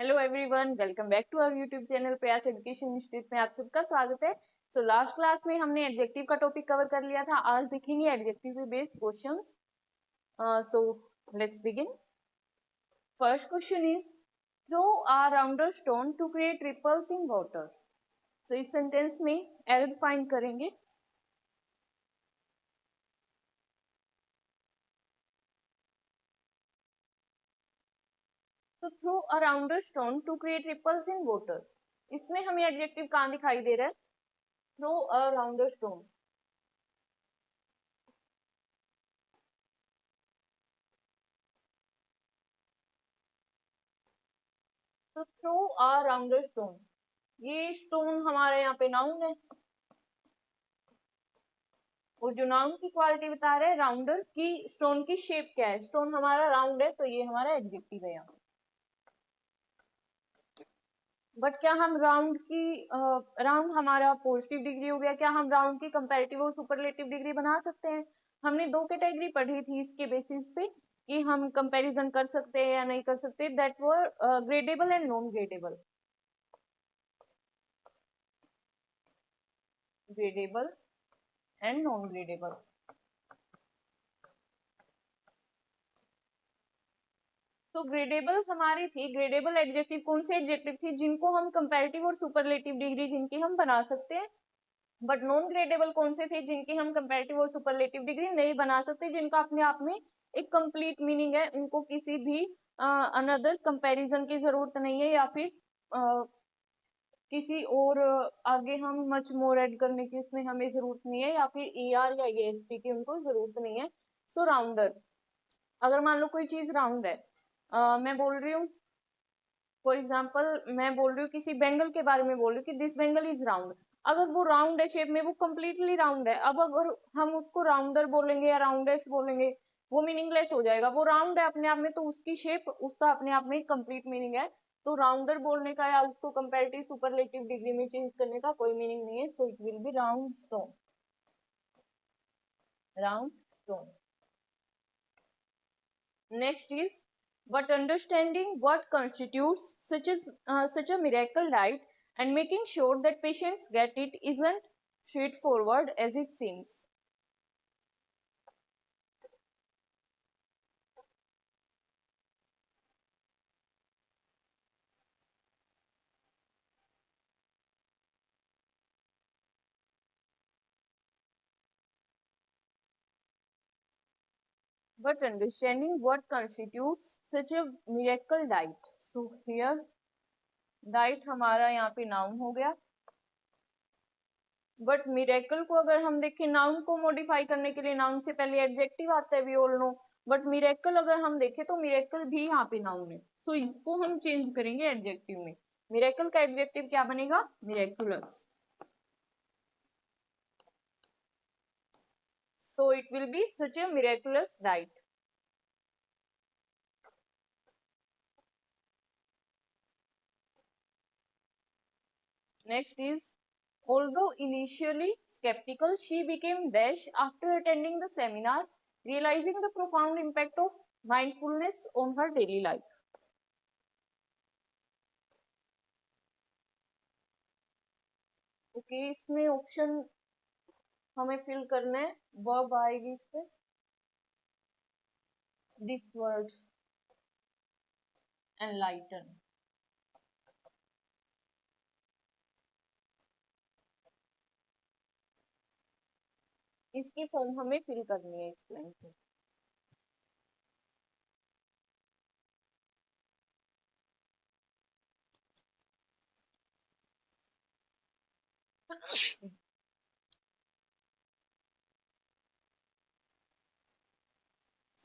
Hello everyone, welcome back to our YouTube channel Prayas education institute में आप सबका स्वागत है। सो लास्ट क्लास में हमने एडजेक्टिव का टॉपिक कवर कर लिया था। आज देखेंगे एडजेक्टिव पे based questions. So let's begin. First question is throw a rounder stone to create ripples in water. So इस सेंटेंस में एरर फाइंड करेंगे। तो throw a rounder stone to create ripples in water, इसमें हमें adjective कहाँ दिखाई दे रहा है? Throw a rounder stone. तो थ्रो अ राउंडर स्टोन, ये स्टोन हमारे यहाँ पे नाउन है और जो नाउन की क्वालिटी बता रहे हैं राउंडर की, स्टोन की शेप क्या है, स्टोन हमारा राउंड है, तो ये हमारा एडजेक्टिव है यहाँ। बट क्या हम राउंड की राउंड हमारा पॉजिटिव डिग्री हो गया, क्या हम राउंड की कंपैरेटिव और सुपरलेटिव डिग्री बना सकते हैं? हमने दो कैटेगरी पढ़ी थी इसके बेसिस पे कि हम कंपैरिजन कर सकते हैं या नहीं कर सकते। That were gradable and non gradable. Gradable and non gradable. तो ग्रेडेबल हमारी थी, ग्रेडेबल एडजेक्टिव कौन से एडजेक्टिव थी? जिनको हम कंपैरेटिव और सुपरलेटिव डिग्री जिनकी हम बना सकते हैं। बट नॉन ग्रेडेबल कौन से थे? जिनकी हम कंपैरेटिव और सुपरलेटिव डिग्री नहीं बना सकते, जिनका अपने आप में एक कंप्लीट मीनिंग है, उनको किसी भी अनदर कंपैरिजन की जरूरत नहीं है, या फिर किसी और आगे हम मच मोर ऐड करने की उसमें हमें जरूरत नहीं है, या फिर ER या ESP की उनको जरूरत नहीं है। सो राउंडर, अगर मान लो कोई चीज राउंड है, मैं बोल रही हूँ फॉर एग्जाम्पल, मैं बोल रही हूँ किसी बेंगल के बारे में बोल रही हूँ कि दिस बेंगल इज राउंड। अगर वो राउंड है शेप में, वो कम्प्लीटली राउंड है। अब अगर हम उसको राउंडर बोलेंगे या राउंडेस्ट बोलेंगे, वो मीनिंगलेस हो जाएगा। वो राउंड है अपने आप में, तो उसकी शेप उसका अपने आप में एक कंप्लीट मीनिंग है। तो राउंडर बोलने का या उसको कंपैरेटिव सुपरलेटिव डिग्री में चेंज करने का कोई मीनिंग नहीं है। So it will be round stone. Round stone. Next is, but understanding what constitutes such a miracle diet and making sure that patients get it isn't straightforward as it seems. But understanding what constitutes such a miracle diet. So here diet हमारा यहाँ पे noun हो गया। But miracle को अगर हम देखें, noun को मॉडिफाई करने के लिए नाउन से पहले एडजेक्टिव आता है, we all know. But miracle अगर हम देखें तो मिरेकल भी यहाँ पे नाउन है, तो इसको हम चेंज करेंगे एडजेक्टिव में। मिरेकल का एडजेक्टिव क्या बनेगा? Miraculous. So it will be such A miraculous diet. Next is, although initially skeptical, she became dash after attending the seminar, realizing the profound impact of mindfulness on her daily life. Okay, इसमें option हमें fill करना है, verb आएगी इस पे, this word enlighten. इसकी form हमें fill करनी है एक्सप्लेन से।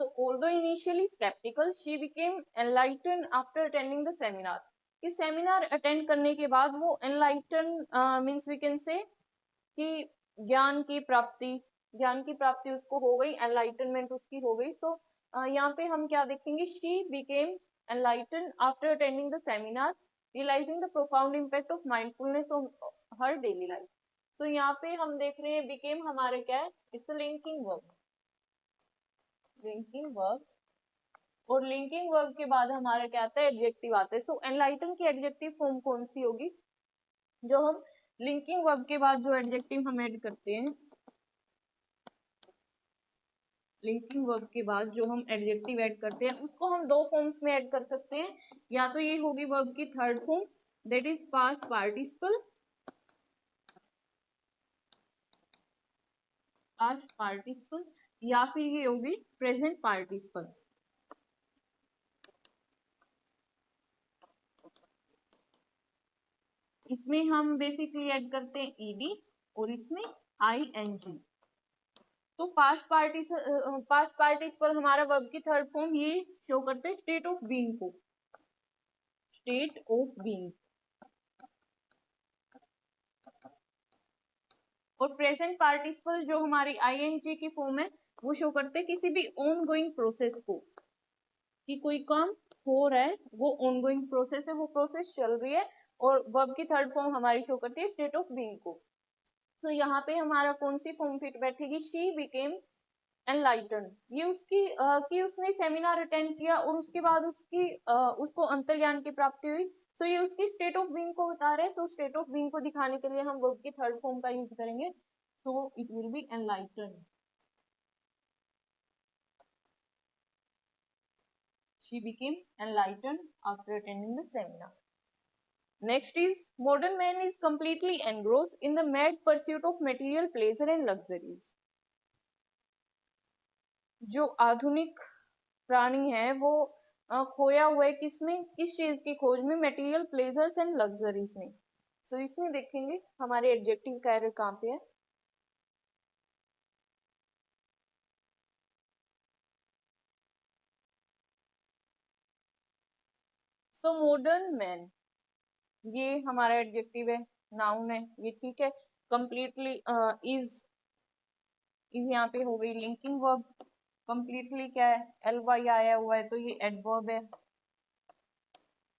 So, although initially skeptical, she became enlightened after attending the seminar. कि सेमिनार अटेंड करने के बाद वो enlighten means we can say कि ज्ञान की प्राप्ति उसको हो गई, एनलाइटनमेंट उसकी हो गई। सो यहाँ पे हम क्या देखेंगे? She became enlighten after attending the seminar, realizing the profound impact of mindfulness on her daily life. तो यहाँ पे हम देख रहे हैं बिकेम हमारे क्या है? It's a linking verb. Linking verb और लिंकिंग वर्ब के बाद हमारा क्या आता है, एडजेक्टिव आता है। सो एनलाइटन की एडजेक्टिव फॉर्म कौन सी होगी, जो हम लिंकिंग वर्ब के बाद जो एडजेक्टिव हम ऐड करते हैं, लिंकिंग वर्ब के बाद जो हम एडजेक्टिव ऐड करते हैं उसको हम दो फॉर्म्स में ऐड कर सकते हैं। या तो ये होगी वर्ब की third form, that is past participle, past participle, या फिर ये होगी प्रेजेंट पार्टिसिपल। इसमें हम बेसिकली ऐड करते हैं ईडी और इसमें आईएनजी। तो पास्ट पार्टिसिपल हमारा वर्ब की थर्ड फॉर्म ये शो करते हैं स्टेट ऑफ बीइंग को, स्टेट ऑफ बीइंग। और प्रेजेंट पार्टिसिपल जो हमारी आईएनजी की फॉर्म है वो शो करते हैं किसी भी ऑन गोइंग प्रोसेस को, कि कोई काम हो रहा है, वो ऑन गोइंग प्रोसेस है, वो प्रोसेस चल रही है। और वर्ब की थर्ड फॉर्म हमारी शो करती है स्टेट ऑफ बीइंग को। तो यहाँ पे हमारा कौन सी फॉर्म फिट बैठेगी, शी बिकेम एनलाइटन। ये उसकी कि उसने सेमिनार अटेंड किया और उसके बाद उसको अंतर्ज्ञान की प्राप्ति हुई। सो ये उसकी स्टेट ऑफ बीइंग को बता रहे हैं। सो स्टेट ऑफ बीइंग को दिखाने के लिए हम वर्ब की थर्ड फॉर्म का यूज करेंगे। So it will be enlighten, she became enlightened after attending the seminar. Next is modern man is completely engrossed in the mad pursuit of material pleasure and luxuries. जो आधुनिक प्राणी है वो खोया हुआ है किसमें, किस चीज की खोज में, मटेरियल प्लेजर्स एंड लग्जरीज में। सो इसमें देखेंगे हमारे एडजेक्टिव कैरियर कहाँ पे है। सो मॉडर्न मैन ये हमारा एडजेक्टिव है, नाउन है ये, ठीक है। कंप्लीटली इज यहाँ पे हो गई लिंकिंग वर्ब। कंप्लीटली क्या है, एल वाई आया हुआ है तो ये एडवर्ब है।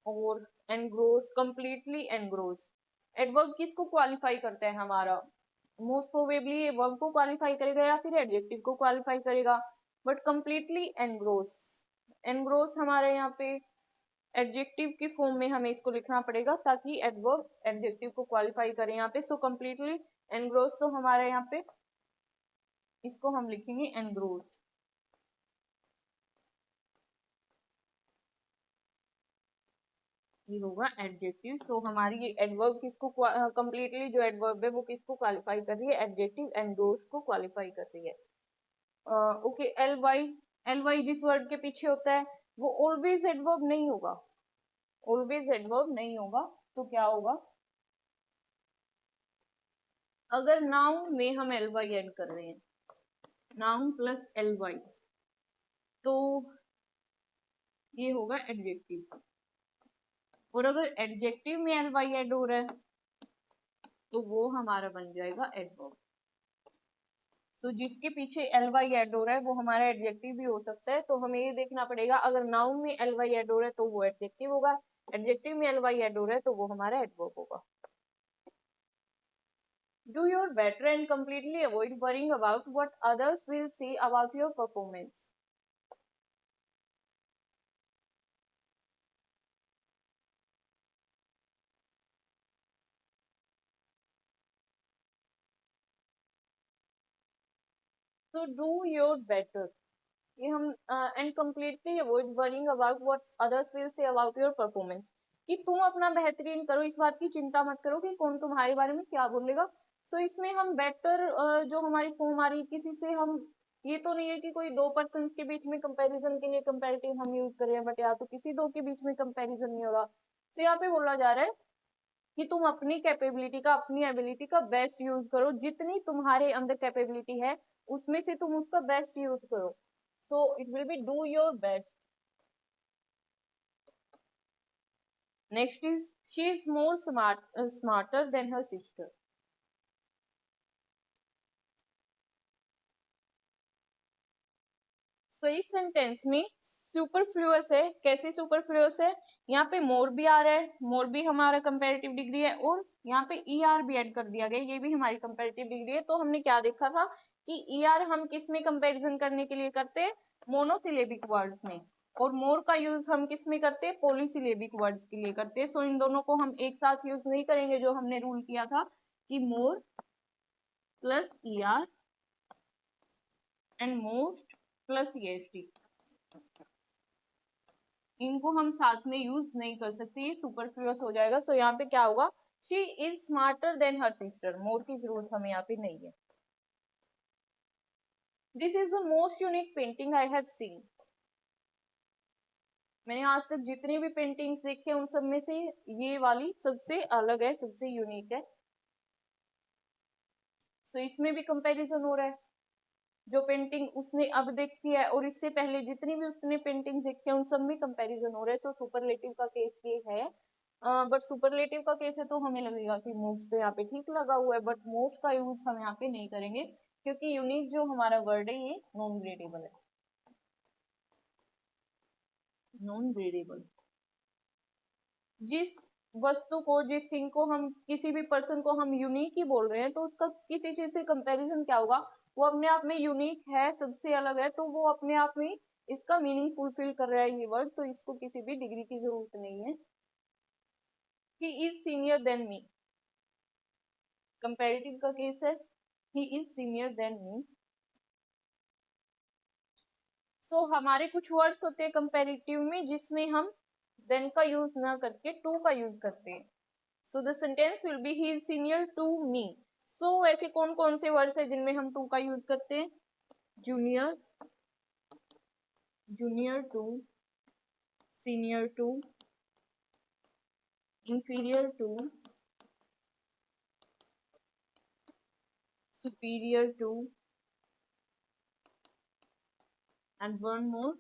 और एनग्रोस, कंप्लीटली एनग्रोस, एडवर्ब किसको क्वालिफाई करता है हमारा, मोस्ट प्रोबेबली ये वर्ब को क्वालिफाई करेगा या फिर एडजेक्टिव को क्वालिफाई करेगा। बट कंप्लीटली एनग्रोस, एनग्रोस हमारे यहाँ पे एडजेक्टिव की फॉर्म में हमें इसको लिखना पड़ेगा ताकि एडवर्ब एडजेक्टिव को क्वालिफाई करे यहाँ पे। सो कंप्लीटली एनग्रोस तो हमारे यहाँ पे इसको हम लिखेंगे एनग्रोस। ये होगा एडजेक्टिव। सो हमारी ये एडवर्ब किसको कंप्लीटली जो एडवर्ब है वो किसको क्वालिफाई कर रही है, एडजेक्टिव एनग्रोस को क्वालिफाई कर रही है। ओके, एल वाई जिस वर्ड के पीछे होता है वो ऑलवेज एडवर्ब नहीं होगा, ऑलवेज एडवर्ब नहीं होगा। तो क्या होगा, अगर नाउन में हम एल वाई एड कर रहे हैं, नाउन प्लस एल वाई, तो ये होगा एडजेक्टिव। और अगर एडजेक्टिव में एल वाई एड हो रहा है तो वो हमारा बन जाएगा एडवर्ब। तो जिसके पीछे एल वाई एड हो रहा है वो हमारा एडजेक्टिव भी हो सकता है। तो हमें ये देखना पड़ेगा, अगर नाउन में एल वाई एड हो रहा है तो वो एडजेक्टिव होगा, एडजेक्टिव में एल वाई एड हो रहा है तो वो हमारा एडवर्ब होगा। Do your better and completely avoid worrying about what others will say about your performance. So do your better. ये हम and completely avoid worrying about what others will say about your performance. कि तुम अपना बेहतरीन करो, इस बात की चिंता मत करो कि कौन तुम्हारे बारे में क्या बोलेगा। तो इसमें हम बेटर जो हमारी फॉर्म आ रही है किसी से, हम ये तो नहीं है कि कोई दो पर्सन के बीच में कंपैरिजन के लिए कंपैरेटिव हम यूज करें, बट या तो किसी दो के बीच में कंपैरिजन नहीं हो रहा। तो यहाँ पे बोला जा रहा है कि तुम अपनी कैपेबिलिटी का, अपनी एबिलिटी का बेस्ट यूज करो, जितनी तुम्हारे अंदर कैपेबिलिटी है उसमें से तुम उसका बेस्ट यूज करो। So it will be do your best. Next is she is more smarter than her sister. So इस सेंटेंस में सुपरफ्लुअस है। कैसे सुपरफ्लुअस है, यहाँ पे मोर भी आ रहा है, मोर भी हमारा कंपैरेटिव डिग्री है, और यहाँ पे ER भी ऐड कर दिया गया, ये भी हमारी कंपैरेटिव डिग्री है। तो हमने क्या देखा था कि ER हम किस में कंपैरिजन करने के लिए करते हैं, मोनोसिलेबिक वर्ड्स में। और मोर का यूज हम किस में करते हैं? पॉलीसिलेबिक वर्ड्स के लिए करते हैं। सो इन दोनों को हम एक साथ यूज नहीं करेंगे, जो हमने रूल किया था कि more plus ER and most plus EST, इनको हम साथ में यूज नहीं कर सकते, ये सुपरफ्लुअस हो जाएगा। सो यहाँ पे क्या होगा? She is smarter than her sister. More की जरूरत हमें यहाँ पे नहीं है। This is the most unique painting I have seen. मैंने आज तक जितनी भी पेंटिंग्स देखी है उन सब में से ये वाली सबसे अलग है, सबसे यूनिक है। सो इसमें भी कंपैरिजन हो रहा है। जो पेंटिंग उसने अब देखी है और इससे पहले जितनी भी उसने पेंटिंग देखी है उन सब में कंपैरिजन हो रहा है। सो सुपरलेटिव का केस ये है। बट सुपरलेटिव का केस है तो हमें लगेगा कि मोस्ट तो यहाँ पे ठीक लगा हुआ है, बट मोस्ट का यूज हम यहाँ पे नहीं करेंगे क्योंकि यूनिक जो हमारा वर्ड है ये नॉन ग्रेडेबल है। नॉन ग्रेडेबल, जिस वस्तु को, जिस थिंग को हम, किसी भी पर्सन को हम यूनिक ही बोल रहे हैं तो उसका किसी चीज से कंपैरिजन क्या होगा? वो अपने आप में यूनिक है, सबसे अलग है, तो वो अपने आप में इसका मीनिंग फुलफिल कर रहा है ये वर्ड, तो इसको किसी भी डिग्री की जरूरत नहीं है। He is senior than me, comparative का केस है, he is senior than me. So हमारे कुछ वर्ड्स होते हैं कंपैरेटिव में जिसमें हम देन का यूज ना करके टू का यूज करते हैं। So the sentence will be he is senior to me. So ऐसे कौन कौन से वर्ड्स है जिनमें हम टू का यूज करते हैं? Junior, junior to, senior to, inferior to, superior to, and one more,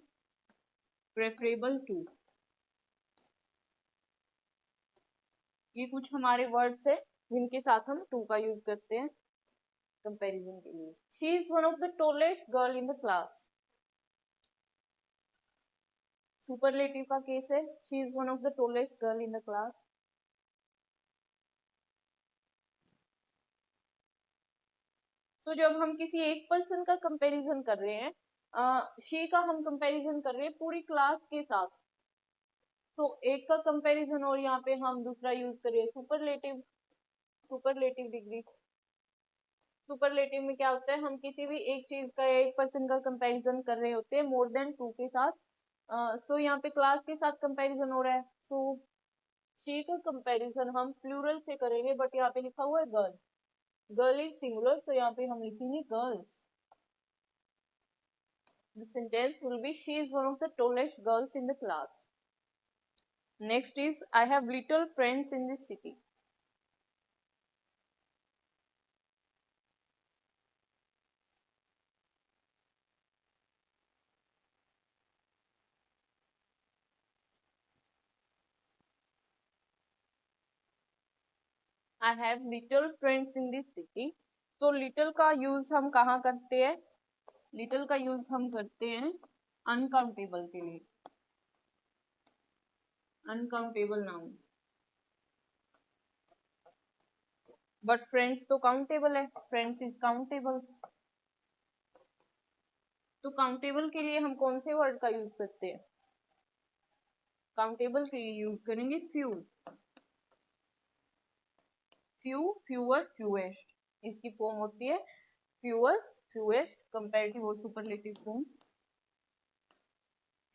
preferable to. ये कुछ हमारे वर्ड्स है जिनके साथ हम टू का यूज करते हैं कंपैरिजन के लिए। She is one of the tallest girl in the class, superlative का केस है, she is one of the tallest girl in the class. तो जब हम किसी एक पर्सन का कंपैरिजन कर रहे हैं, शी का हम कंपैरिजन कर रहे हैं पूरी क्लास के साथ, तो एक का कंपैरिजन और यहाँ पे हम दूसरा यूज करें सुपरलेटिव, सुपरलेटिव डिग्री। सुपरलेटिव में क्या होता है? हम किसी भी एक चीज का, एक पर्सन का कंपैरिजन कर रहे होते हैं मोर देन टू के साथ। तो यहाँ पे क्लास के साथ कंपैरिजन हो रहा है, सो शी का कंपैरिजन हम प्लूरल से करेंगे, बट यहाँ पे लिखा हुआ है गर्ल, गर्ल इज सिंगुलर, सो यहाँ पे हम लिखेंगे girls. The sentence will be she is one of the tallest girls in the class. Next is I have little friends in this city. I have little friends in this city. तो little का use हम कहाँ करते हैं? little का use हम करते हैं अनकाउंटेबल के लिए, अनकाउंटेबल नाउन। बट फ्रेंड्स तो काउंटेबल है, फ्रेंड्स इज काउंटेबल। तो काउंटेबल के लिए हम कौन से वर्ड का यूज करते हैं? काउंटेबल के लिए यूज करेंगे फ्यू, फ्यू, फ्यूअर, फ्यूएस्ट, इसकी फॉर्म होती है फ्यूअर, फ्यूएस्ट, कंपैरेटिव और superlative form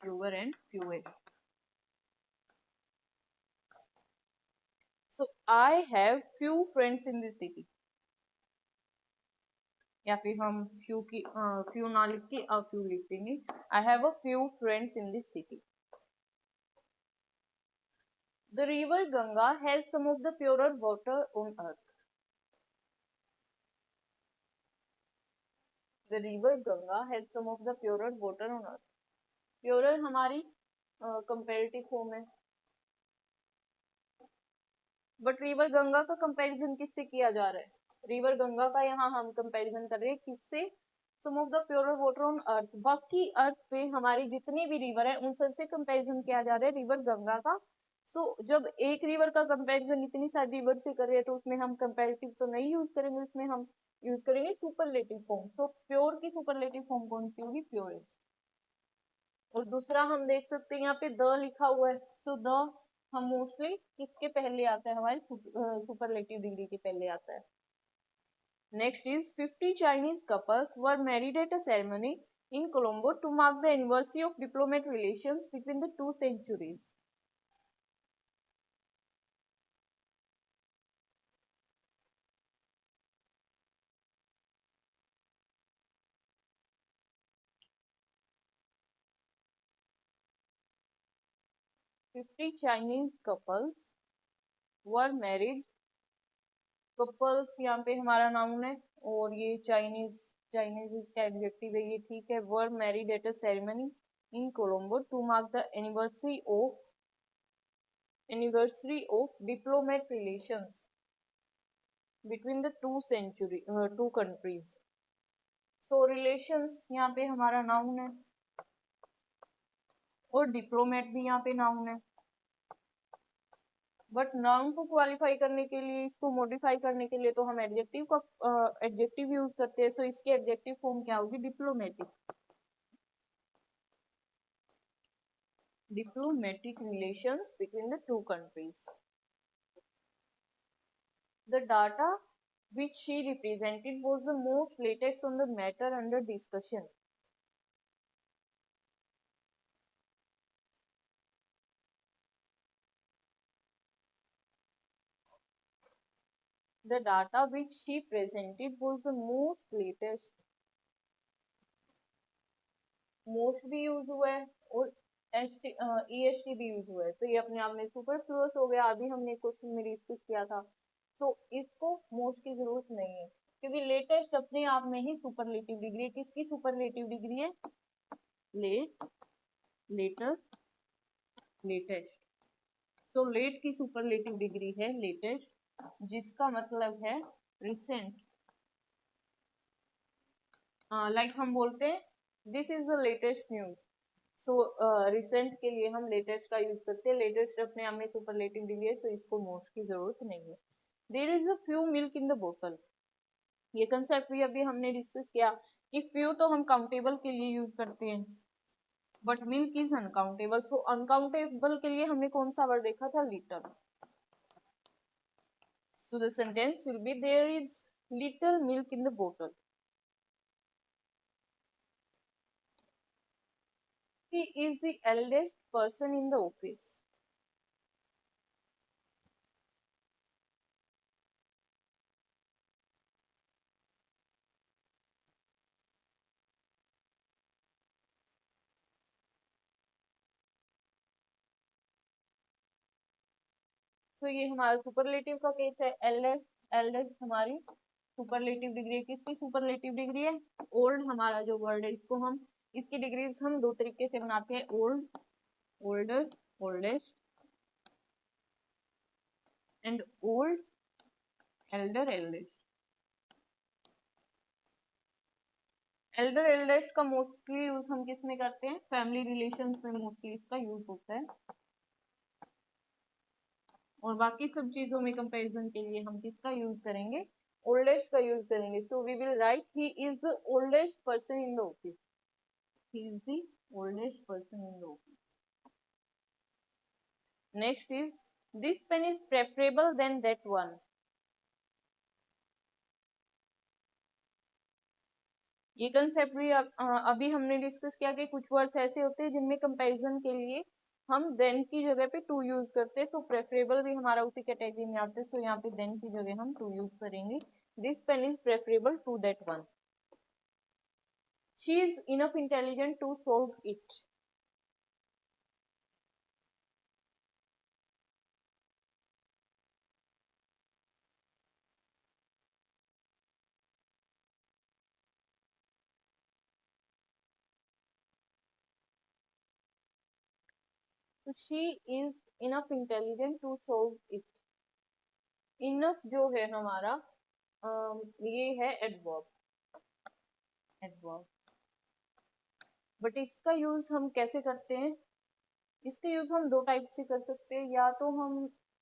fewer and fewest. So I have few friends in this city, या फिर हम फ्यू की फ्यू ना लिख के अ फ्यू लिख देंगे। I have a few friends in this city. The river Ganga has some of the purer water on earth. The river Ganga has some of the purer water on earth. Purer हमारी comparative form है, but river Ganga का comparison किससे किया जा रहा है? River Ganga का यहाँ हम कंपैरिजन कर रहे हैं किससे? Some of the purer water on earth. बाकी अर्थ पे हमारी जितनी भी रिवर है उन सबसे कंपैरिजन किया जा रहा है रिवर गंगा का। सो जब एक रिवर का कंपैरिजन इतनी सारी रिवर से कर रहे हैं तो उसमें हम कंपैरेटिव तो नहीं यूज करेंगे, उसमें हम यूज करेंगे सुपरलेटिव फॉर्म। सो प्योर की सुपरलेटिव फॉर्म कौन सी होगी? प्योरेस्ट। और दूसरा हम देख सकते हैं यहाँ पे द लिखा हुआ है, सो द हम मोस्टली किसके पहले आता है, हमारे सुपरलेटिव डिग्री के पहले आता है। Next is 50 Chinese couples were married at a ceremony in Colombo to mark the anniversary of diplomatic relations between the two centuries. Fifty Chinese couples were married. Couples यहाँ पे हमारा नाउन है और ये चाइनीज, चाइनीज इसका adjective है, ये ठीक है। Were married at a ceremony in Colombo to mark the anniversary of diplomat relations between the two countries. So relations यहाँ पे हमारा नाउन है और डिप्लोमेट भी यहाँ पे नाउन है, बट नाउन को क्वालिफाई करने के लिए, इसको मॉडिफाई करने के लिए तो हम एडजेक्टिव का एडजेक्टिव यूज करते हैं। सो इसकी एडजेक्टिव फॉर्म क्या होगी, diplomatic. Diplomatic relations between the two countries. The data which she represented was the most latest on the matter under discussion. The data which she presented was the most latest. Most भी use हुआ है और EST भी use हुआ है, तो ये अपने आप में सुपरफ्लुअस हो गया। अभी हमने क्वेश्चन में डिस्कस किया था, तो इसको मोस्ट की जरूरत नहीं है क्योंकि लेटेस्ट अपने आप में ही सुपरलेटिव डिग्री है। किसकी सुपरलेटिव डिग्री है, लेटर, लेटेस्ट। सो लेट की सुपरलेटिव डिग्री है लेटेस्ट, जिसका मतलब है रिसेंट। लाइक हम बोलते हैं this is the latest news. So recent के लिए हम लेटेस्ट का यूज करते हैं। लेटेस्ट अपने आप में सुपरलेटिव डिग्री है, सो इसको मोस्ट की जरूरत नहीं है। There is a few milk in the बोतल, ये कंसेप्ट भी अभी हमने डिस्कस किया कि फ्यू तो हम काउंटेबल के लिए यूज करते हैं, but milk is uncountable. So uncountable के लिए हमने कौन सा वर्ड देखा था, little. So the sentence will be there is little milk in the बोतल। He is the eldest person in the office. तो ये हमारा सुपरलेटिव का केस है। एल्डेस्ट, एल्डेस्ट हमारी सुपरलेटिव डिग्री है। किसकी सुपरलेटिव डिग्री है, ओल्ड हमारा जो वर्ड है, इसको हम, इसकी डिग्रीज हम दो तरीके से बनाते हैं, old, older, oldest, and old, Elder, eldest. Elder eldest का मोस्टली यूज हम किस में करते हैं, फैमिली रिलेशंस में मोस्टली इसका यूज होता है। और बाकी सब चीजों में कंपैरिजन के लिए हम किसका यूज करेंगे, ओल्डेस्ट का यूज करेंगे। So we will write he is the oldest person in the office. He is the oldest person in the office. Next is this pen is preferable than that one. ये concept भी अभी हमने discuss किया कि कुछ words ऐसे होते हैं जिनमें कंपैरिजन के लिए हम देन की जगह पे टू यूज करते हैं। सो प्रेफरेबल भी हमारा उसी कैटेगरी में आता है। सो यहाँ पे देन की जगह हम टू यूज करेंगे। This pen is preferable to that one. She is enough intelligent to solve it. So she is enough intelligent to solve it. Enough जो है हमारा ये है एडवर्ब, एडवर्ब। बट इसका यूज हम कैसे करते हैं, इसका यूज हम दो टाइप से कर सकते हैं। या तो हम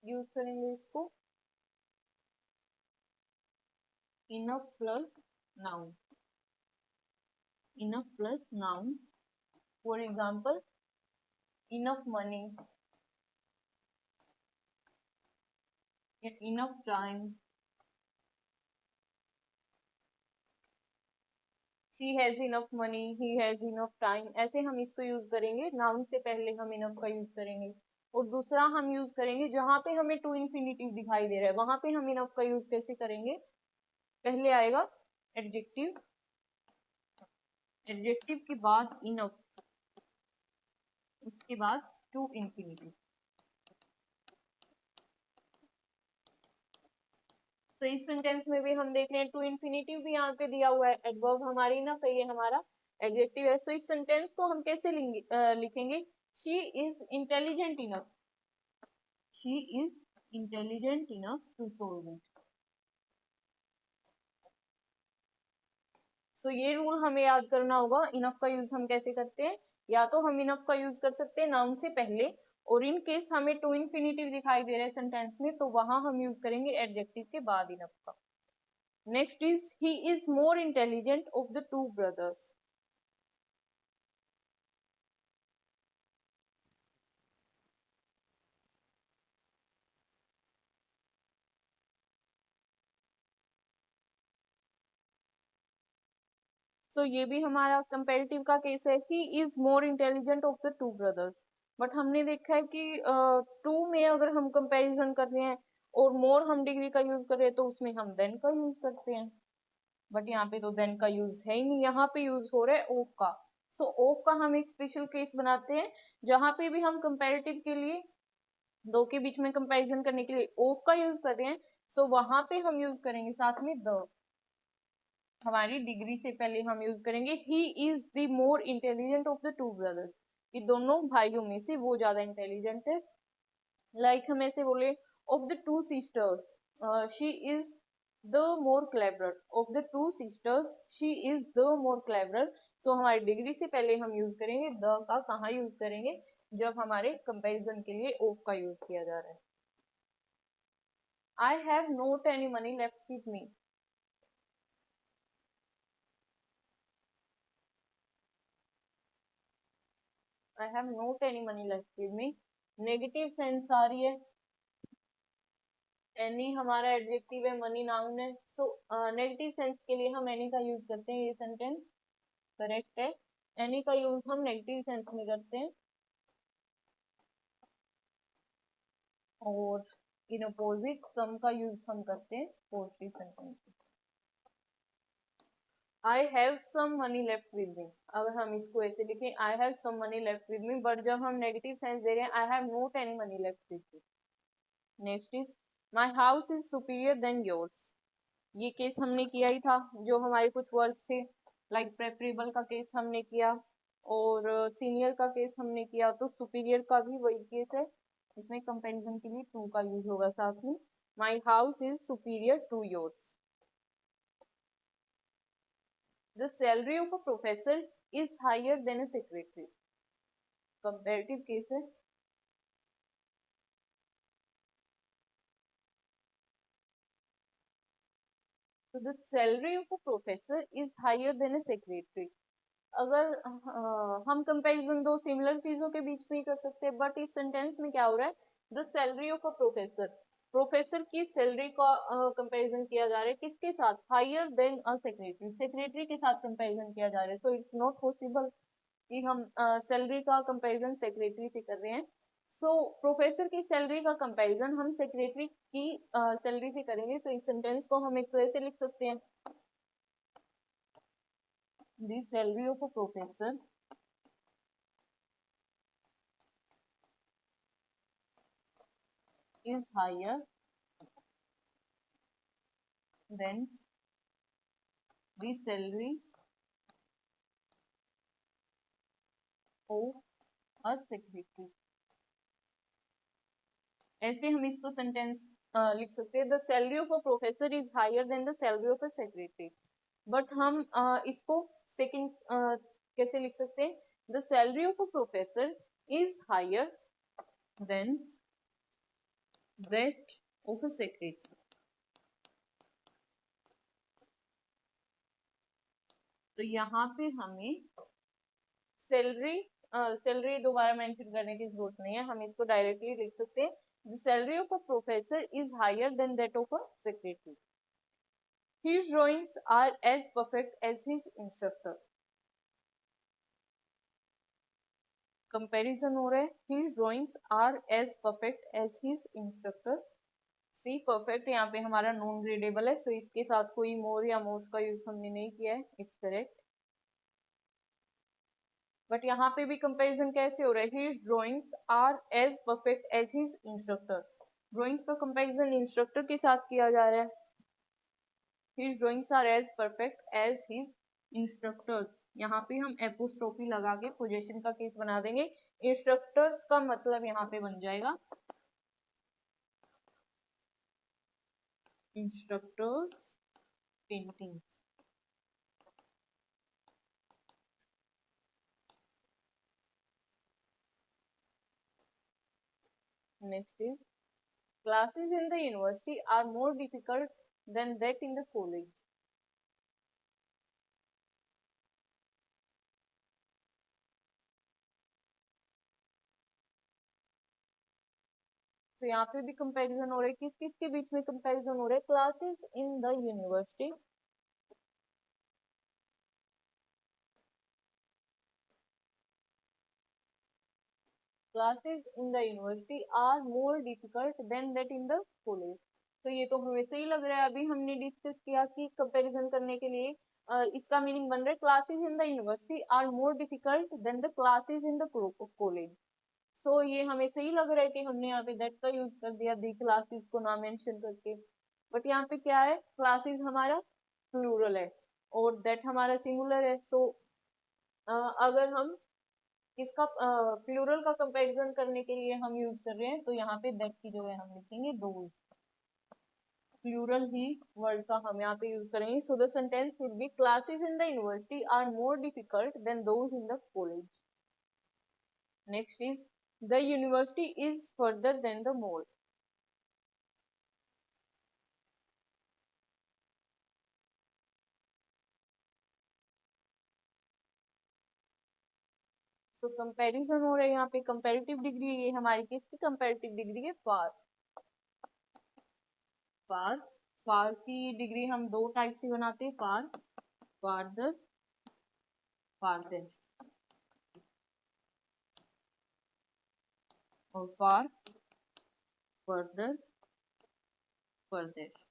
यूज करेंगे इसको enough plus noun, enough plus noun. For example enough money, enough time, she has enough money, he has enough time, ऐसे हम इसको यूज करेंगे। नाउन से पहले हम enough का यूज करेंगे। और दूसरा हम यूज करेंगे जहां पे हमें टू इन्फिनिटिव दिखाई दे रहा है, वहां पे हम enough का यूज कैसे करेंगे? पहले आएगा एडजेक्टिव, एडजेक्टिव के बाद enough, उसके बाद टू इन्फिनिटिव। तो इस सेंटेंस में भी हम देख रहे हैं टू इन्फिनिटिव भी यहाँ पे दिया हुआ है, एडवर्ब हमारी enough है, ये हमारा एडजेक्टिव है। सो इस सेंटेंस को हम कैसे लिखेंगे? She is intelligent enough, she is intelligent enough to solve it. So ये रूल हमें याद करना होगा। इनफ का यूज हम कैसे करते हैं? या तो हम इनफ का यूज कर सकते हैं नाउन से पहले, और इन केस हमें टू इन्फिनिटिव दिखाई दे रहे हैं सेंटेंस में, तो वहां हम यूज करेंगे एडजेक्टिव के बाद इनफ का। Next is he is more intelligent of the two brothers. So ये भी हमारा कंपेरेटिव का केस है। He is more intelligent of the two brothers. But हमने देखा है कि टू में अगर हम कंपैरिजन कर रहे हैं और मोर हम डिग्री का यूज कर रहे हैं, तो उसमें हम देन का यूज करते हैं। बट यहाँ पे तो देन का यूज है ही नहीं, यहाँ पे यूज हो रहा है ऑफ का। सो ऑफ का हम एक स्पेशल केस बनाते हैं, जहां पे भी हम कंपैरेटिव के लिए दो के बीच में कंपैरिजन करने के लिए ऑफ का यूज कर रहे हैं, सो वहां पे हम यूज करेंगे साथ में द। हमारी डिग्री से पहले हम यूज करेंगे ही is the more intelligent of the two brothers, कि दोनों भाइयों में से वो ज्यादा इंटेलिजेंट है। लाइक हम ऐसे बोले of the two sisters she is the more clever, of the two sisters she is the more clever. So हमारी डिग्री से पहले हम यूज करेंगे द का। कहाँ यूज करेंगे? जब हमारे कंपैरिजन के लिए ऑफ का यूज किया जा रहा है। I have not any money left with me. I have not any money left with me, negative sense आ रही है। एनी हमारा एडजेक्टिव है, मनी नाउन है। सो नेगेटिव सेंस के लिए हम एनी का यूज करते हैं। ये सेंटेंस करेक्ट है। एनी का यूज हम नेगेटिव सेंस में करते हैं, और इन अपोजिट सम का यूज हम करते हैं positive sentence. I have some money left with me, अगर हम इसको ऐसे लिखें I have some money left with me, but जब हम नेगेटिव सेंस दे रहे हैं I have not any money left with me. Next is my house is superior than yours. ये केस हमने किया ही था, जो हमारे कुछ वर्ड्स थे, लाइक प्रेफरेबल का केस हमने किया और सीनियर का केस हमने किया। तो सुपीरियर का भी वही केस है, इसमें कंपैरिजन के लिए टू का यूज होगा साथ में। My house is superior to yours. The salary of a professor is higher than a secretary, comparative case है। So the salary of a professor is higher than a secretary. अगर हम comparison दो similar चीजों के बीच में ही कर सकते हैं, बट इस सेंटेंस में क्या हो रहा है? The salary of a professor, professor की सैलरी का कंपैरिजन किया जा रहा है किसके साथ? Higher than a secretary, secretary के साथ कंपैरिजन किया जा रहा है। सो इट्स नॉट पॉसिबल कि हम सैलरी का कंपैरिजन सेक्रेटरी से कर रहे हैं। सो प्रोफेसर की सैलरी का कंपैरिजन हम सेक्रेटरी की सैलरी से करेंगे। सो इस सेंटेंस को हम एक तो ऐसे लिख सकते हैं, the salary of a professor is higher than the salary of a secretary। ऐसे हम इसको सेंटेंस लिख सकते हैं, the salary of a professor is higher than the salary of a secretary. But हम इसको सेकंड कैसे लिख सकते हैं? The salary of a professor is higher than that of a secretary. तो यहाँ पे हमें सैलरी सैलरी दोबारा मेंशन करने की जरूरत नहीं है, हम इसको डायरेक्टली लिख सकते हैं, the salary of a professor is higher than that of a secretary, his drawings are as perfect as his instructor. Comparison हो रहा है, his drawings are as perfect as his instructor. See perfect यहाँ पे हमारा non gradable है, सो इसके साथ कोई मोर या मोस्ट का यूज हमने नहीं किया है, इट्स करेक्ट। बट यहाँ पे भी कंपैरिजन कैसे हो रहा है, his drawings are as perfect as his instructor. Drawings का कंपैरिजन इंस्ट्रक्टर के साथ किया जा रहा है, his drawings are as perfect as his instructors. यहाँ पे हम एपोस्ट्रोफी लगा के पोजीशन का केस बना देंगे, इंस्ट्रक्टर्स का मतलब यहाँ पे बन जाएगा instructors paintings. Next is classes in the university are more difficult than that in the college. तो यहाँ पे भी कंपैरिजन हो रहा है, किस किस के बीच में कंपैरिजन हो रहा है, classes in the university classes in the university are more difficult than that in the college. तो ये तो हमें सही लग रहा है, अभी हमने डिस्कस किया कि कंपैरिजन करने के लिए इसका मीनिंग बन रहा है classes in the university are more difficult than the classes in the college. So ये हमें सही लग रहा है कि हमने यहाँ पे दैट का यूज कर दिया दी क्लासेस को ना मेंशन करके, बट यहाँ पे क्या है, क्लासेस हमारा प्लूरल है और दैट हमारा सिंगुलर है। सो अगर हम इसका प्लूरल का कंपैरिजन करने के लिए हम यूज कर रहे हैं, तो यहाँ पे दैट की जगह हम लिखेंगे दोज, प्लूरल ही वर्ड का हम यहाँ पे यूज करेंगे। So the sentence will be classes in the university are more difficult than those in the college. Next is the university is further than the mall. तो comparison हो रहा है यहाँ पे, कंपैरेटिव डिग्री, ये हमारी किसकी कंपैरेटिव डिग्री है, फार। फार फार की डिग्री हम दो टाइप से बनाते हैं, फार फारदर फारदेस्ट और फार फर्दर फर्देस्ट।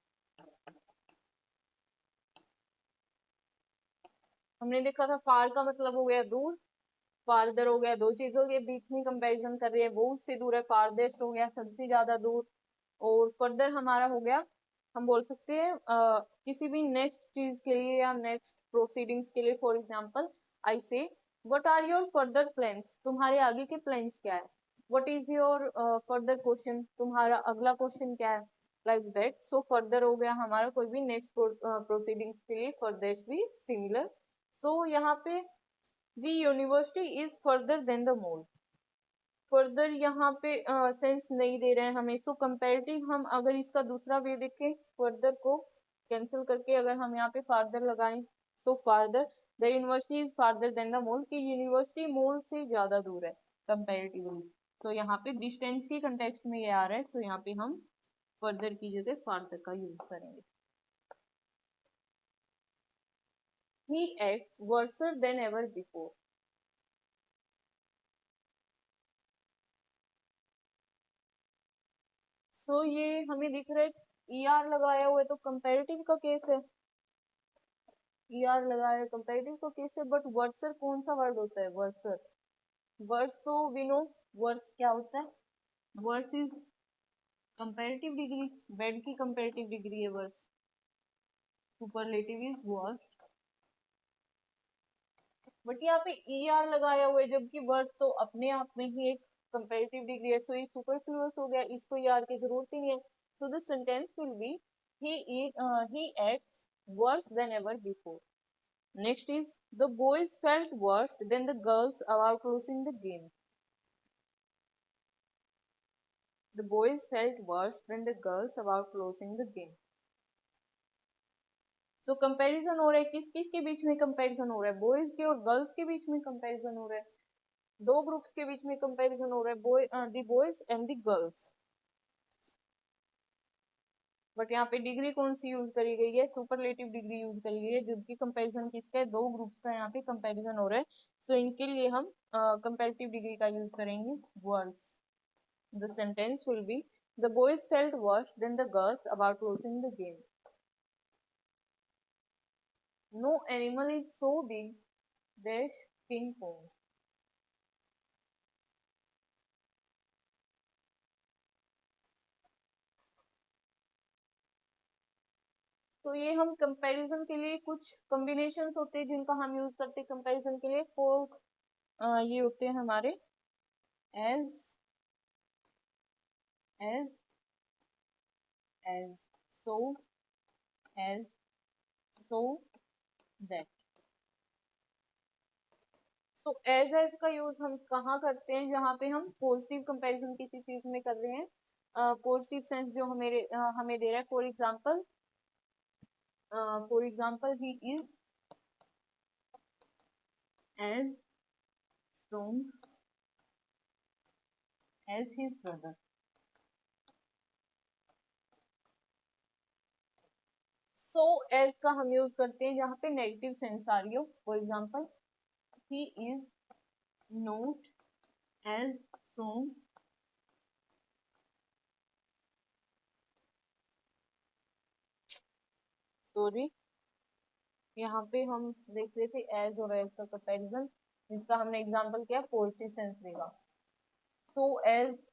हमने देखा था फार का मतलब हो गया दूर, फारदर हो गया दो चीजों के बीच में कंपैरिजन कर रहे हैं, वो उससे दूर है, फारदेस्ट हो गया सबसे ज्यादा दूर, और फर्दर हमारा हो गया, हम बोल सकते हैं किसी भी नेक्स्ट चीज के लिए या नेक्स्ट प्रोसीडिंग्स के लिए। For example I say what are your further plans, तुम्हारे आगे के प्लान्स क्या है, what is your further question, तुम्हारा अगला क्वेश्चन क्या है, लाइक दैट। सो फर्दर हो गया हमारा कोई भी नेक्स्ट प्रोसीडिंग्स के लिए, फर्देस्ट भी सिमिलर। सो यहाँ पे the university is further than the mall, further यहाँ पे सेंस नहीं दे रहे हैं हमें। सो कंपैरेटिव हम अगर इसका दूसरा वे देखें, फर्दर को कैंसिल करके अगर हम यहाँ पे फार्दर लगाएं, so farther the university is farther than the mall, की यूनिवर्सिटी मॉल से ज्यादा दूर है कंपैरेटिवली। तो यहाँ पे डिस्टेंस के कंटेक्स्ट में ये आ रहा है, सो यहाँ पे हम फर्दर की जगह फार्दर का यूज करेंगे। he acts worse than ever before, सो ये हमें दिख रहा है ई आर लगाया हुआ है, तो कंपैरेटिव का केस है, ई आर लगाया है कंपैरेटिव का केस है। बट वर्सर कौन सा वर्ड होता है, वर्सर, वर्स तो वी नो वर्स क्या होता है, worse is comparative degree, bad की कंपैरेटिव डिग्री है worse, superlative is worst. But यहाँ पे ई आर लगाया हुआ है, जबकि वर्स तो अपने आप में ही एक कंपैरेटिव डिग्री है, सो ये सुपरफ्लुअस हो गया, इसको ई आर की जरूरत ही नहीं है। सो the sentence will B he acts worse than ever before. Next is the boys felt worse than the girls about losing the game. The boys felt worse than the girls about losing the game. So comparison हो रहा है, किस किस के बीच में comparison हो रहा है, boys के और girls के बीच में comparison हो रहा है। दो ग्रुप्स के बीच में कंपैरिजन हो रहा है, boy the boys and the girls, but यहाँ पे डिग्री कौन सी यूज करी गई है, सुपरलेटिव डिग्री यूज करी गई है, जिनकी कंपैरिजन किसका है, दो ग्रुप्स का यहाँ पे कंपैरिजन हो रहा है। सो इनके लिए हम कंपैरेटिव डिग्री का यूज करेंगे worse. The sentence will be the boys felt worse than the girls about losing the game. No animal is so big that King Kong. तो ये हम कंपैरिजन के लिए कुछ कॉम्बिनेशंस होते हैं जिनका हम यूज करते हैं कंपैरिजन के लिए। फोर ये होते हैं हमारे as as as so as so that. So as का यूज हम कहाँ करते हैं, जहाँ पे हम पॉजिटिव कंपैरिजन किसी चीज में कर रहे हैं, पॉजिटिव सेंस जो हमें दे रहा है। For example he is as strong as his brother. So as का हम यूज करते हैं जहाँ पे नेगेटिव सेंस आ रही हो। For example he is not as strong sorry, यहाँ पे हम देख रहे थे एज और एज का कंपैरिजन, जिसका हमने एग्जांपल किया पॉजिटिव सेंस देगा। सो एज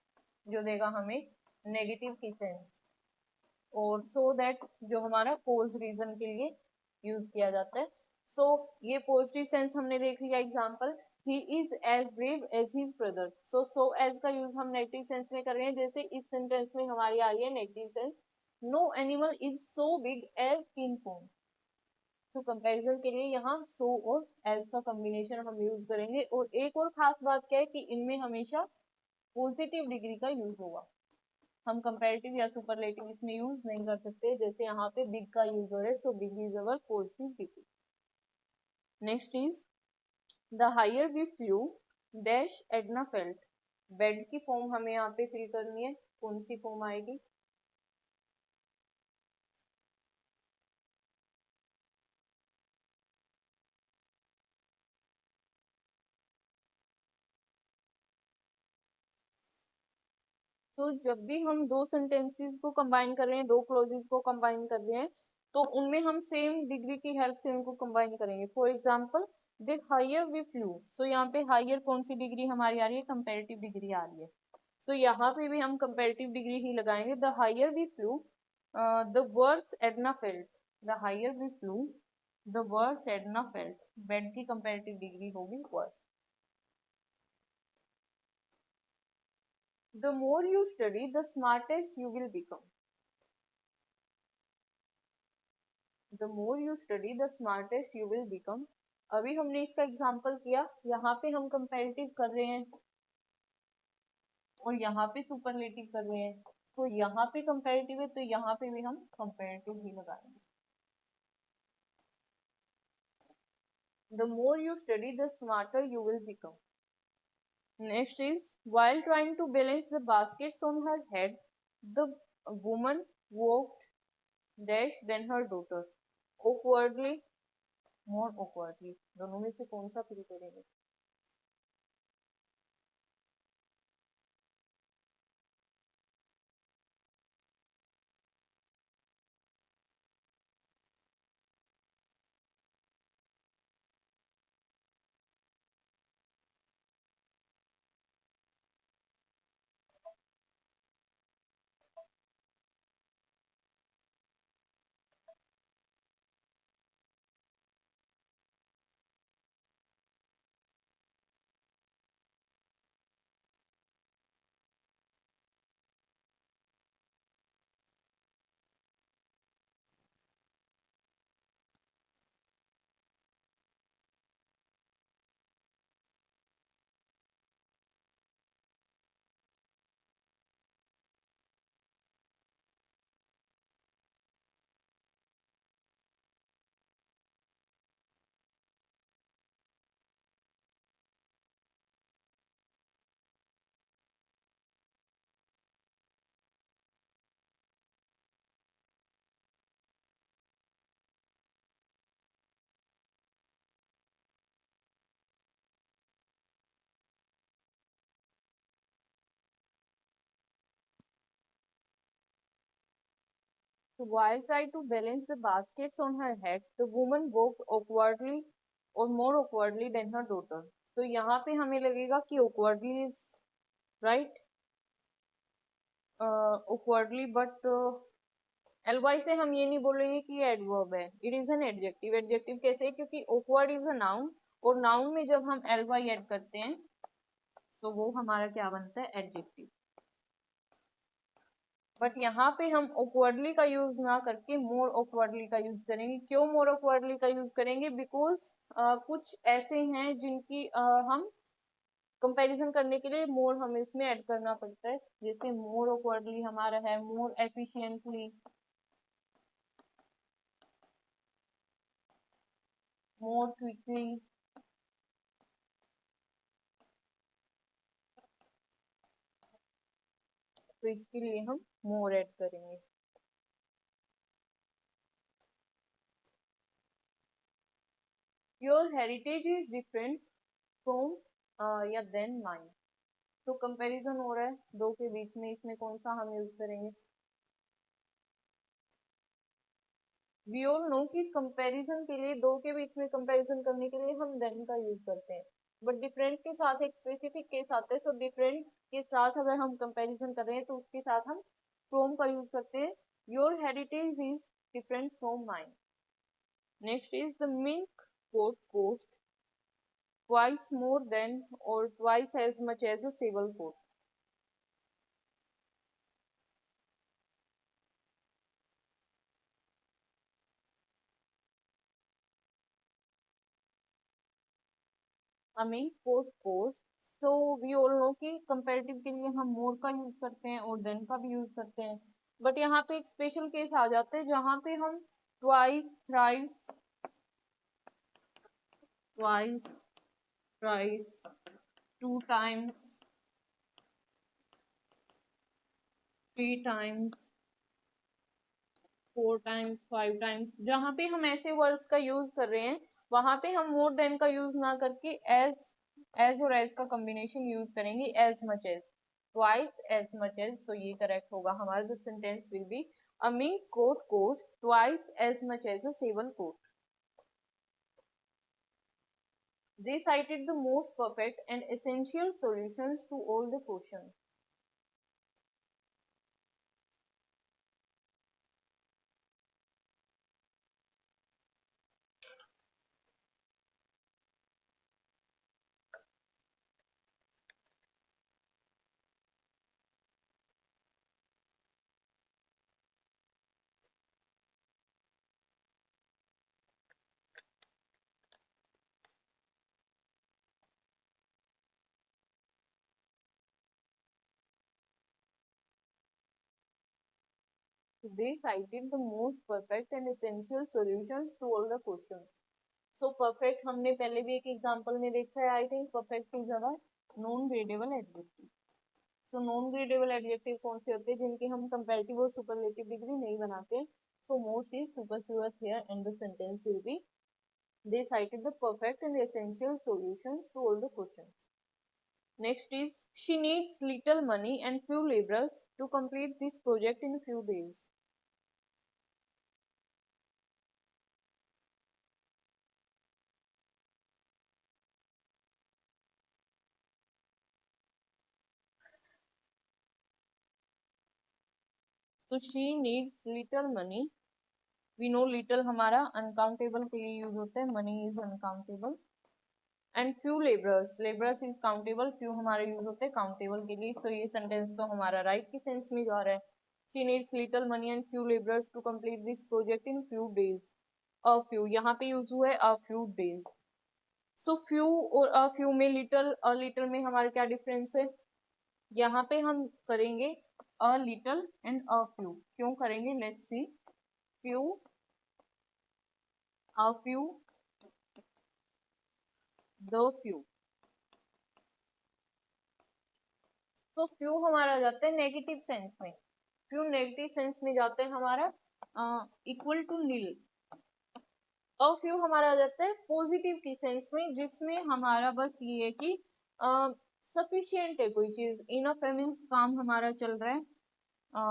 जो देगा हमें नेगेटिव की सेंस, और सो दैट जो हमारा पोज रीजन के लिए यूज किया जाता है। सो ये पॉजिटिव सेंस हमने देख लिया example, he is as brave as his brother. So as का यूज हम नेगेटिव सेंस में कर रहे हैं, जैसे इस सेंटेंस में हमारी आ रही है negative sense, no animal is so big as King Kong. तो कंपैरिजन के लिए यहाँ सो और एज का कॉम्बिनेशन हम यूज करेंगे। और एक और खास बात क्या है कि इनमें हमेशा पॉजिटिव डिग्री का यूज होगा, हम कंपैरेटिव या सुपरलेटिव इसमें यूज नहीं कर सकते, जैसे यहाँ पे बिग का यूज हो रहा है। So big is our positive degree. Next is the higher we flew dash Edna felt. Bad की फॉर्म हमें यहाँ पे फिल करनी है, कौन सी फॉर्म आएगी, तो जब भी हम दो सेंटेंसेस को कंबाइन कर रहे हैं, दो क्लोजेस को कंबाइन कर रहे हैं, तो उनमें हम सेम डिग्री की हेल्प से उनको कंबाइन करेंगे। For example the higher we flew, so यहाँ पे हायर कौन सी डिग्री हमारी आ रही है, कंपैरेटिव डिग्री आ रही है। सो यहाँ पे भी हम कंपैरेटिव डिग्री ही लगाएंगे। The higher we flew the worse Edna felt, the higher we flew the worse Edna felt, bad की कंपैरेटिव डिग्री होगी worse. The more you study, the smartest you will become. The more you study, the smartest you will become. अभी हमने इसका example किया, यहाँ पे हम comparative कर रहे हैं और यहाँ पे सुपरलेटिव कर रहे हैं। तो यहाँ पे कंपैरेटिव है, तो यहाँ पे भी हम कंपैरेटिव ही लगाएंगे। The more you study, the smarter you will become. Next is, while trying to balance the baskets on her head, the woman walked dash then her daughter. Awkwardly, more awkwardly, दोनों में से कौन सा fill करेंगे? So while trying to balance the baskets on her head, the woman walked awkwardly or more awkwardly than her daughter. तो यहाँ पे हमें लगेगा कि awkwardly is right, awkwardly, but ly से हम ये नहीं बोलेंगे कि ये एडवर्ब है, it is an adjective. Adjective कैसे? क्योंकि awkward इज अ नाउन, और नाउन में जब हम ly ऐड करते हैं तो वो हमारा क्या बनता है? एडजेक्टिव. बट यहाँ पे हम awkwardly का यूज ना करके more awkwardly का यूज करेंगे. क्यों more awkwardly का यूज करेंगे? बिकॉज कुछ ऐसे हैं जिनकी हम कंपैरिजन करने के लिए मोर हमें इसमें ऐड करना पड़ता है. जैसे मोर awkwardly हमारा है मोर एफिशिएंटली, मोर क्विकली. तो इसके लिए हम मोर ऐड करेंगे. Your heritage is different from या देन माइन. तो कंपैरिजन हो रहा है दो के बीच में, इसमें कौन सा हम यूज करेंगे? वी ऑल नो कि कंपैरिजन के लिए, दो के बीच में कंपैरिजन करने के लिए हम देन का यूज करते हैं. बट डिफरेंट के साथ एक स्पेसिफिक केस आता है. सो डिफरेंट के साथ अगर हम कंपैरिजन कर रहे हैं तो उसके साथ हम फ्रॉम का यूज करते हैं. Your heritage is different from mine. Next is the milk coat cost twice more than or twice as much as a civil court. हमें coat cost. So we all know कि comparative के लिए हम मोर का use करते हैं और then का भी यूज करते हैं. बट यहाँ पे एक स्पेशल केस आ जाता है जहाँ पे हम twice, thrice, twice, thrice, two times, three times, four times, five times, जहाँ पे हम ऐसे वर्ड्स का यूज कर रहे हैं वहां पे हम मोर देन का यूज ना करके एज और एज का कॉम्बिनेशन यूज करेंगे. As much as, twice as much as. So ये करेक्ट होगा हमारा. The sentence will be a mink coat cost twice as much as a sable coat. They cited the most perfect and essential solutions to all the questions. They cited the most perfect and essential solutions to all the questions. So perfect हमने पहले भी एक example में देखा है. I think perfect is our non gradable adjective. So non gradable adjective कौन से होते हैं? जिनके हम कंपैरेटिव और सुपरलेटिव डिग्री नहीं बनाते. So most is superfluous here and the sentence will B they cited the perfect and essential solutions to all the questions. Next is she needs little money and few laborers to complete this project in a few days. So she needs little money. We know little हमारा uncountable के लिए use होता है. money is uncountable. And few laborers, laborers is countable. few हमारा use होता है countable के लिए. So ये sentence तो हमारा right के सेंस में जा रहा है. She needs little money and few laborers to complete this project in few days. A few यहाँ पे यूज हुआ है a few days. So few और a few में little, a little में हमारा क्या डिफरेंस है? यहाँ पे हम करेंगे a little and a few. क्यों करेंगे? Let's see. Few, a few, the few. तो few हमारा जाता है नेगेटिव सेंस में. few नेगेटिव सेंस में जाता है हमारा equal to nil. A few हमारा आ जाता है पॉजिटिव की सेंस में, जिसमें हमारा बस ये है कि सफिशिएंट है कोई चीज. इनफ मीन्स काम हमारा चल रहा है.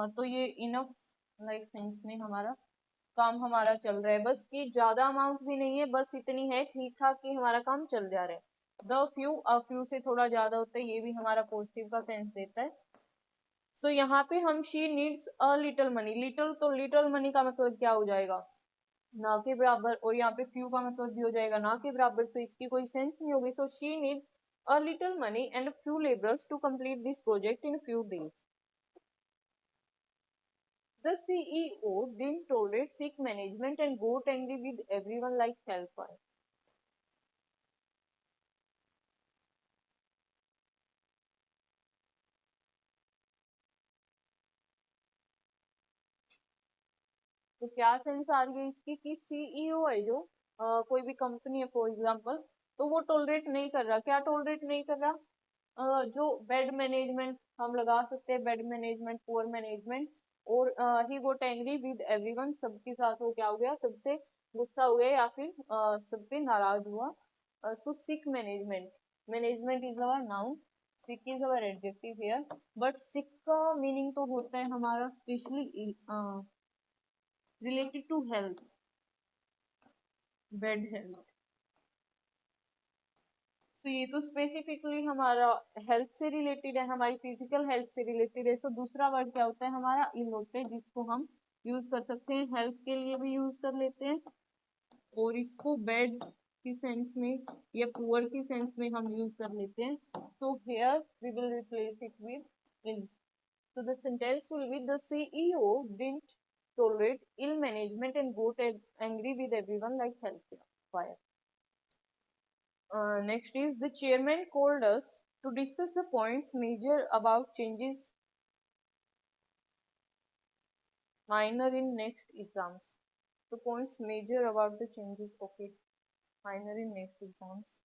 तो ये इनफ लाइक थिंग्स में हमारा काम हमारा चल रहा है, बस कि ज्यादा अमाउंट भी नहीं है, बस इतनी है ठीक ठाक कि हमारा काम चल जा रहा है। द फ्यू, अ फ्यू से थोड़ा ज्यादा होता है, ये भी हमारा पॉजिटिव का सेंस देता है। सो यहाँ पे हम she needs a little money, little तो लिटिल मनी का मतलब क्या हो जाएगा, ना के बराबर, और यहाँ पे फ्यू का मतलब भी हो जाएगा ना के बराबर, सो इसकी कोई सेंस नहीं होगी। So she needs a little money and few labourers to complete this project in few days. The CEO didn't tolerate sick management and got angry with everyone like hellfire. तो क्या सेंस आ रही है इसकी कि CEO है जो कोई भी कंपनी है फॉर एग्जांपल, तो वो टॉलरेट नहीं कर रहा, क्या टॉलरेट नहीं कर रहा, जो बेड मैनेजमेंट हम लगा सकते हैं, बेड मैनेजमेंट, पुअर मैनेजमेंट, और ही गोट एंग्री विद एवरीवन, सबके साथ वो क्या हो गया, सबसे गुस्सा हो गया या फिर सब पे नाराज हुआ। So sick management, management is our noun, sick is our adjective here, but sick का मीनिंग तो होता है हमारा specially related to health, bad health. तो ये तो स्पेसिफिकली हमारा हेल्थ से रिलेटेड है, हमारी फिजिकल हेल्थ से रिलेटेड है। सो दूसरा वर्ड क्या होता है हमारा, इल होता है, जिसको हम यूज कर सकते हैं, हेल्थ के लिए भी यूज कर लेते हैं, और इसको बेड की सेंस में या पुअर की सेंस में हम यूज कर लेते हैं। So here we will replace it with in. So the sentence will be the CEO didn't tolerate ill management and got angry with everyone like hellfire. Next is the chairman called us to discuss the points major about changes minor in next exams. The points major about the changes, okay, minor in next exams.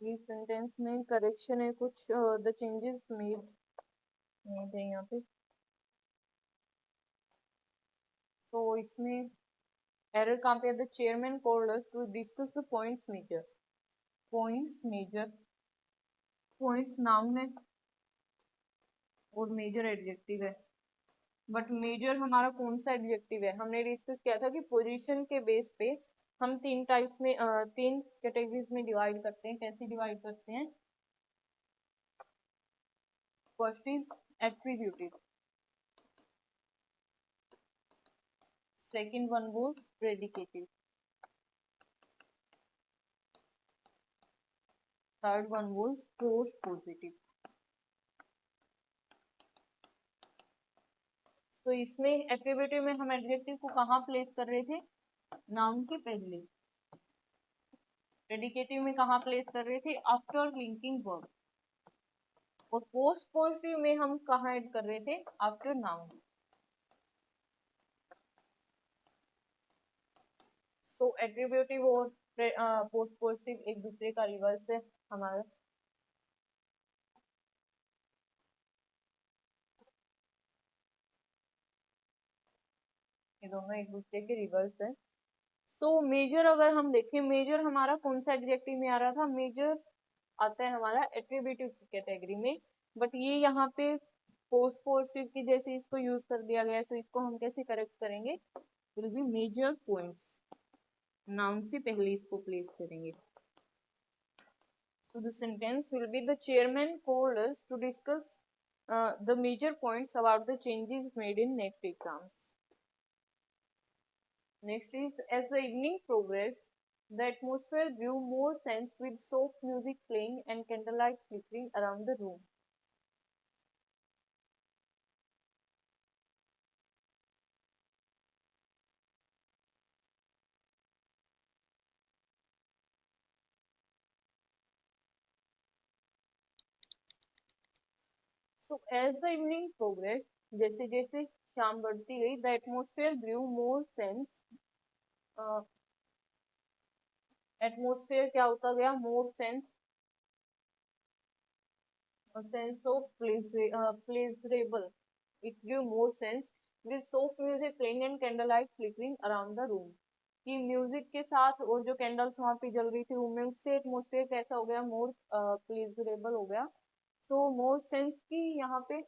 इस sentence में correction है कुछ, the changes made है यहाँ पे। सो इसमें error कहाँ पे, the chairman called us to discuss the points major. Points major, points noun है और मेजर एडजेक्टिव है, बट मेजर हमारा कौन सा एडजेक्टिव है, हमने डिस्कस किया था कि पोजीशन के बेस पे हम तीन टाइप्स में तीन कैटेगरीज में डिवाइड करते हैं। कैसे डिवाइड करते हैं, first is attributive, second one was predicative, third one was post positive. तो इसमें एट्रीब्यूटिव में हम एडजेक्टिव को कहाँ प्लेस कर रहे थे, नाउन के पहले। प्रेडिकेटिव में कहाँ प्लेस कर रहे थे, आफ्टर लिंकिंग वर्ब। और पोस्ट पॉजिटिव में हम कहाँ ऐड कर रहे थे, आफ्टर नाउन। सो एट्रीब्यूटिव और पोस्ट पॉजिटिव एक दूसरे का रिवर्स है हमारा। ये दोनों एक दूसरे के रिवर्स है। सो मेजर अगर हम देखें, मेजर हमारा कौन सा एडजेक्टिव में आ रहा था, मेजर आता है हमारा एट्रीब्यूटिव की कैटेगरी में, बट ये यहाँ पे पोस्ट पॉजिटिव की जैसे इसको यूज कर दिया गया है। सो इसको हम कैसे करेक्ट करेंगे, will be major points, noun से पहले इसको प्लेस करेंगे। So the sentence will be the chairman called us to discuss the major points about the changes made in next exams. Next is, as the evening progressed, the atmosphere grew more tense with soft music playing and candlelight flickering around the room. So as the evening progressed, जैसे जैसे शाम बढ़ती गई, the atmosphere grew more tense. Atmosphere क्या होता गया, more sense, sense of pleasurable, It grew more sense with soft music playing and candlelight flickering around the room. कि music के साथ और जो कैंडल्स वहां पे जल रही थी रूम में, उससे एटमोसफियर कैसा हो गया, मोर प्लेजरेबल हो गया. सो मोर सेंस की यहाँ पे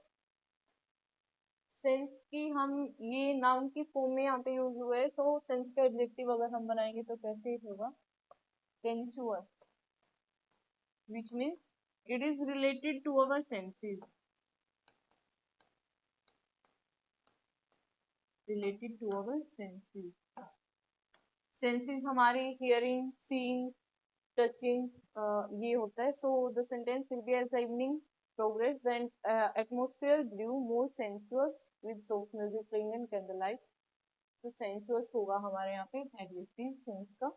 सेंस की हम ये नाउन की फॉर्म में यहाँ पे यूज हुए है. सो सेंस का एडजेक्टिव अगर हम बनाएंगे तो कैसे होगा, sensuous, which means it is related to our senses. Related to our senses. Senses हमारे hearing, seeing, touching ये होता है. So the sentence will be as the evening progressed, then atmosphere grew more sensuous with soft music playing and candlelight. So sensuous होगा हमारे यहाँ पे adjective sense का.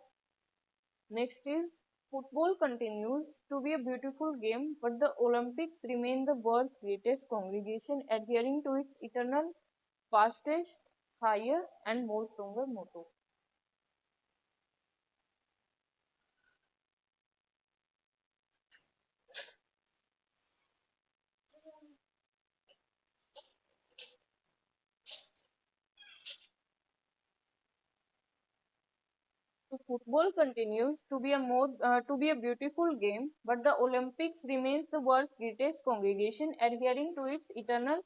Next is football continues to be a beautiful game, but the Olympics remain the world's greatest congregation, adhering to its eternal fastest, higher, and more stronger motto. So football continues to be a beautiful game, but the Olympics remains the world's greatest congregation, adhering to its eternal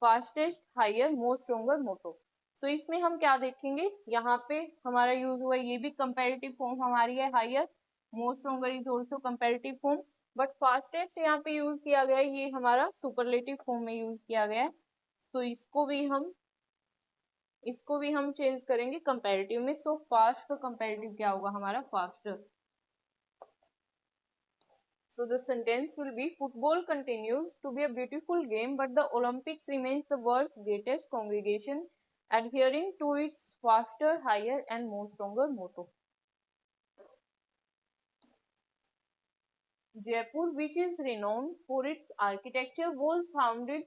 fastest, higher, more stronger motto. So इसमें हम क्या देखेंगे, यहाँ पे हमारा use हुआ है, ये भी कंपैरेटिव फॉर्म हमारी है, higher, more stronger is also comparative form, but fastest यहाँ पे यूज किया गया है, ये हमारा सुपरलेटिव फॉर्म में यूज किया गया है. तो इसको भी हम चेंज करेंगे कंपैरेटिव में. सो फास्ट का कंपैरेटिव क्या होगा हमारा, faster. So the sentence will be football continues to be a beautiful game, but the Olympics remains the world's greatest congregation, adhering to its faster, higher, and more stronger motto. Jaipur, which is renowned for its architecture, was founded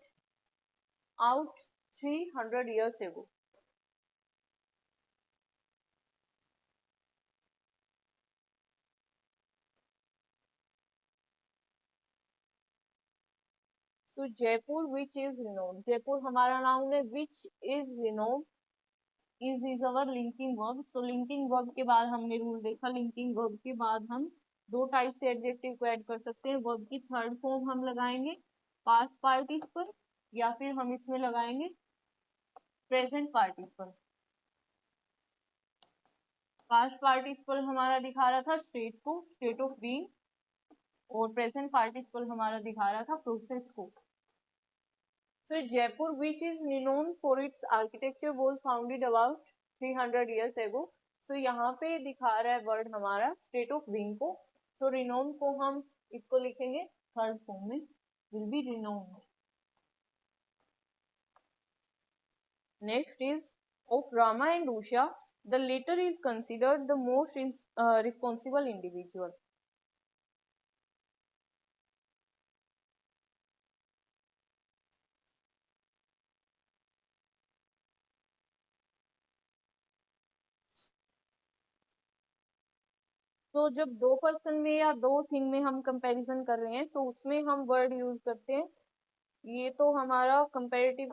out 300 years ago. So Jaipur, which is renowned. Jaipur हमारा noun है, which is renowned. is our linking verb. So linking verb के बाद हमने rule देखा, linking verb के बाद हम दो टाइप से एडजेक्टिव को ऐड कर सकते हैं. वर्ब की थर्ड फॉर्म हम लगाएंगे पास्ट पार्टिसिपल, या फिर हम इसमें लगाएंगे प्रेजेंट पार्टिसिपल. पास्ट पार्टिसिपल हमारा दिखा रहा था स्टेट को, स्टेट ऑफ बीइंग, और प्रेजेंट पार्टिसिपल हमारा दिखा रहा था प्रोसेस को. So Jaipur, which is renowned for its architecture, was founded about 300 years ago. So यहाँ पे दिखा रहा है वर्ड हमारा स्टेट ऑफ बीइंग को. So renowned को हम इसको लिखेंगे थर्ड फॉर्म में, will be renowned. Next is of Rama and Usha, the latter is considered the most responsible individual. तो जब दो पर्सन में या दो थिंग में हम कंपैरिजन कर रहे हैं, सो उसमें हम वर्ड यूज करते हैं. ये तो हमारा कंपैरेटिव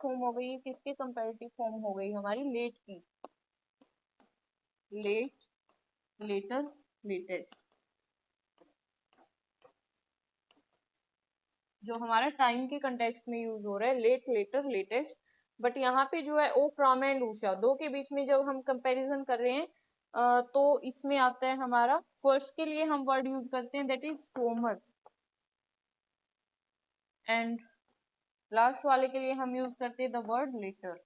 फॉर्म हो गई. किसकी कंपैरेटिव फॉर्म हो गई, हमारी लेट की. लेट, लेटर, लेटेस्ट, जो हमारा टाइम के कंटेक्स्ट में यूज हो रहा है, लेट, लेटर, लेटेस्ट. बट यहाँ पे जो है ओ, रामा एंड उषा, दो के बीच में जब हम कंपैरिजन कर रहे हैं तो इसमें आता है हमारा फर्स्ट के लिए हम वर्ड यूज करते हैं that is former, and last वाले के लिए हम यूज करते हैं the word latter.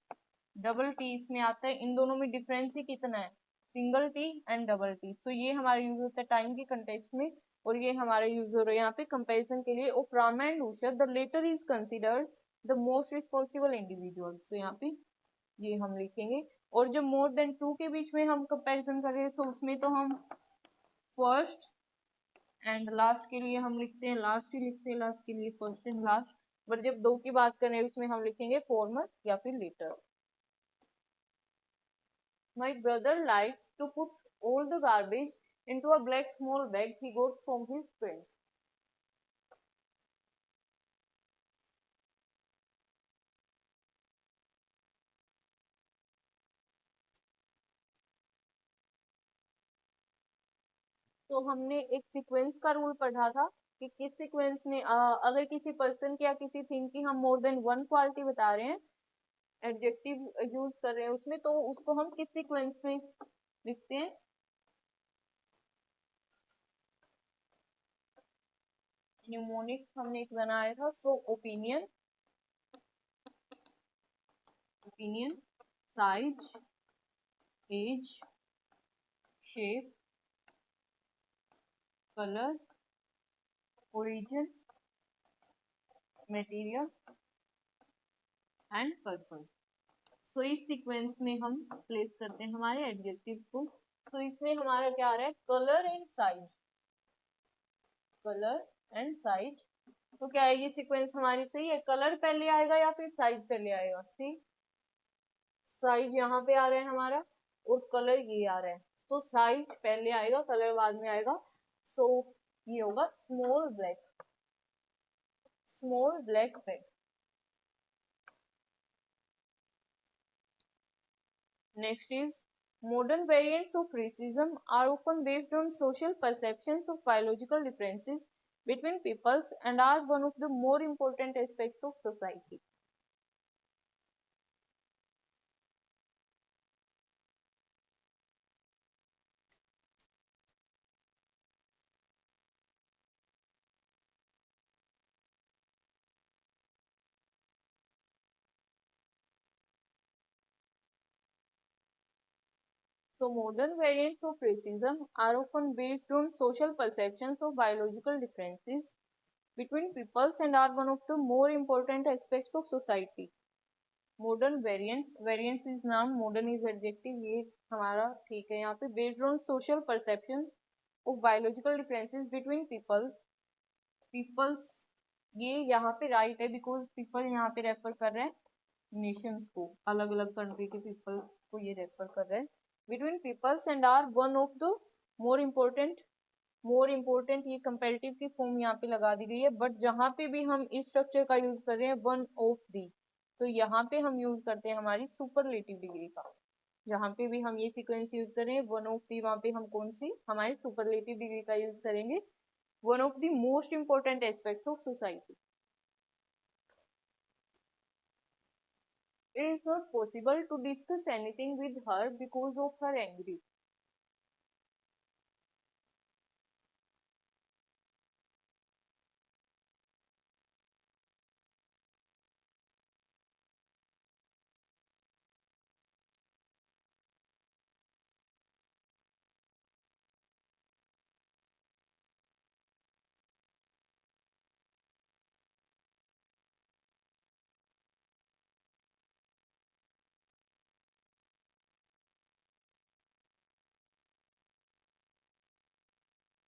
Double T इसमें आता है. इन दोनों में डिफरेंस ही कितना है, single T and double T. So ये हमारा यूज होता है टाइम के कंटेक्स्ट में, और ये हमारा यूज हो रहा है यहाँ पे कंपैरिजन के लिए. Of Rama and Usha the latter is considered the most responsible individual. So यहाँ पे ये हम लिखेंगे. और जब मोर देन टू के बीच में हम कंपैरिजन कर रहे हैं, सो उसमें तो हम फर्स्ट एंड लास्ट के लिए हम लिखते हैं लास्ट ही लिखते हैं, लास्ट के लिए फर्स्ट एंड लास्ट. बट जब दो की बात करें उसमें हम लिखेंगे फॉर्मर या फिर letter. My brother likes to put all the garbage into a black small bag he got from his friend. तो हमने एक सीक्वेंस का रूल पढ़ा था कि किस सीक्वेंस में अगर किसी पर्सन की या किसी थिंग की हम मोर देन वन क्वालिटी बता रहे हैं, एडजेक्टिव यूज कर रहे हैं उसमें, तो उसको हम किस सीक्वेंस में लिखते हैं? न्यूमोनिक्स हमने एक बनाया था। So opinion, size, age, shape, colour, origin, material and purpose. So इस सीक्वेंस में हम प्लेस करते हैं हमारे एडजेक्टिव्स को। तो इसमें हमारा क्या आ रहा है? Colour and size, colour and size. तो क्या है, ये सीक्वेंस हमारी सही है? कलर पहले आएगा या फिर साइज पहले आएगा? सी, साइज यहाँ पे आ रहा है हमारा और कलर ये आ रहा है, तो साइज पहले आएगा, कलर बाद में आएगा। सो ये होगा small black, small black pen. Next is modern variants of racism are often based on social perceptions of biological differences between peoples and are one of the more important aspects of society. So modern variants of racism are often based on social perceptions of biological differences between peoples and are one of the more important aspects of society. Modern variants, variants is नाम, modern is adjective, ये हमारा ठीक है यहाँ पे। based on social perceptions of biological differences between peoples, peoples ये यहाँ पे राइट है बिकॉज पीपल यहाँ पे रेफर कर रहे हैं नेशंस को, अलग अलग कंट्री के पीपल को ये रेफर कर रहे हैं। Between peoples and are one of the more important ये कंपेरेटिव की फॉर्म यहाँ पे लगा दी गई है, बट जहाँ पे भी हम इस स्ट्रक्चर का यूज कर रहे हैं वन ऑफ दी, तो यहाँ पे हम यूज करते हैं हमारी सुपरलेटिव डिग्री का। जहाँ पे भी हम ये सीक्वेंस यूज करें वन ऑफ दी, वहां पे हम कौन सी हमारी सुपरलेटिव डिग्री का यूज करेंगे, one of the most important aspects of society. It is not possible to discuss anything with her because of her angry.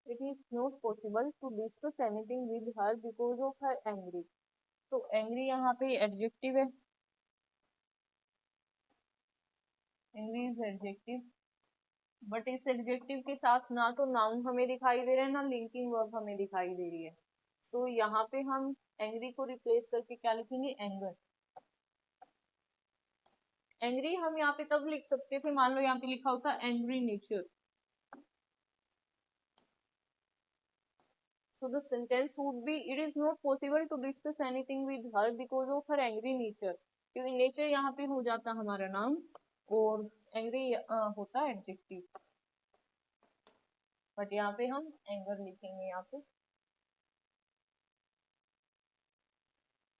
It is not possible to discuss anything with her because of her angry. तो angry यहाँ पे adjective है, angry is adjective, but इस adjective के साथ ना तो noun हमें दिखाई दे रहा है ना लिंकिंग वर्ब हमें दिखाई दे रही है। सो यहाँ पे हम एंग्री को रिप्लेस करके क्या लिखेंगे? एंगर। एंग्री हम यहाँ पे तब लिख सकते थे, मान लो यहाँ पे लिखा होता angry nature, so the sentence would be it is not possible to discuss anything with her because of her angry nature, क्योंकि नेचर यहाँ पे हो जाता हमारा नाम और एंग्री होता एडजेक्टिव, बट यहाँ पे हम एंगर लिखेंगे यहाँ पे।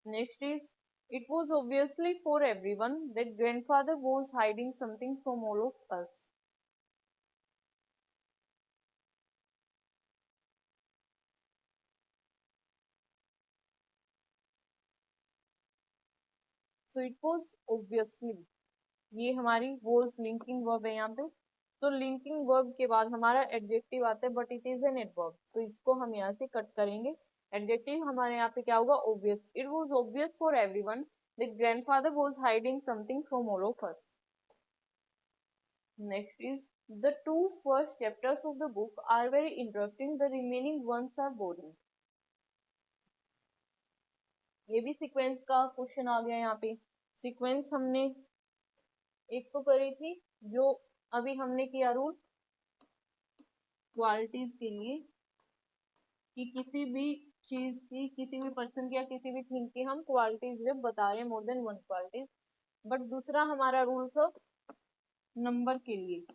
Next is it was obviously for everyone that grandfather was hiding something from all of us. So it was obviously, ये हमारी was linking verb है यहाँ पे, तो लिंकिंग वर्ब के बाद हमारा एडजेक्टिव आता है but it is an adverb, तो इसको हम यहाँ से कट करेंगे। एडजेक्टिव हमारे यहाँ पे क्या होगा? Obvious. It was obvious for everyone that grandfather was hiding something from all of us. Next is the two first chapters of the book are very interesting, the remaining ones are boring. ये भी sequence का question आ गया यहाँ पे। Sequence हमने एक तो करी थी जो अभी हमने किया रूल, क्वालिटीज के लिए कि किसी भी चीज की, किसी भी पर्सन की या किसी भी थिंग की हम क्वालिटीज जब बता रहे हैं, more than one qualities. But दूसरा हमारा रूल था नंबर के लिए,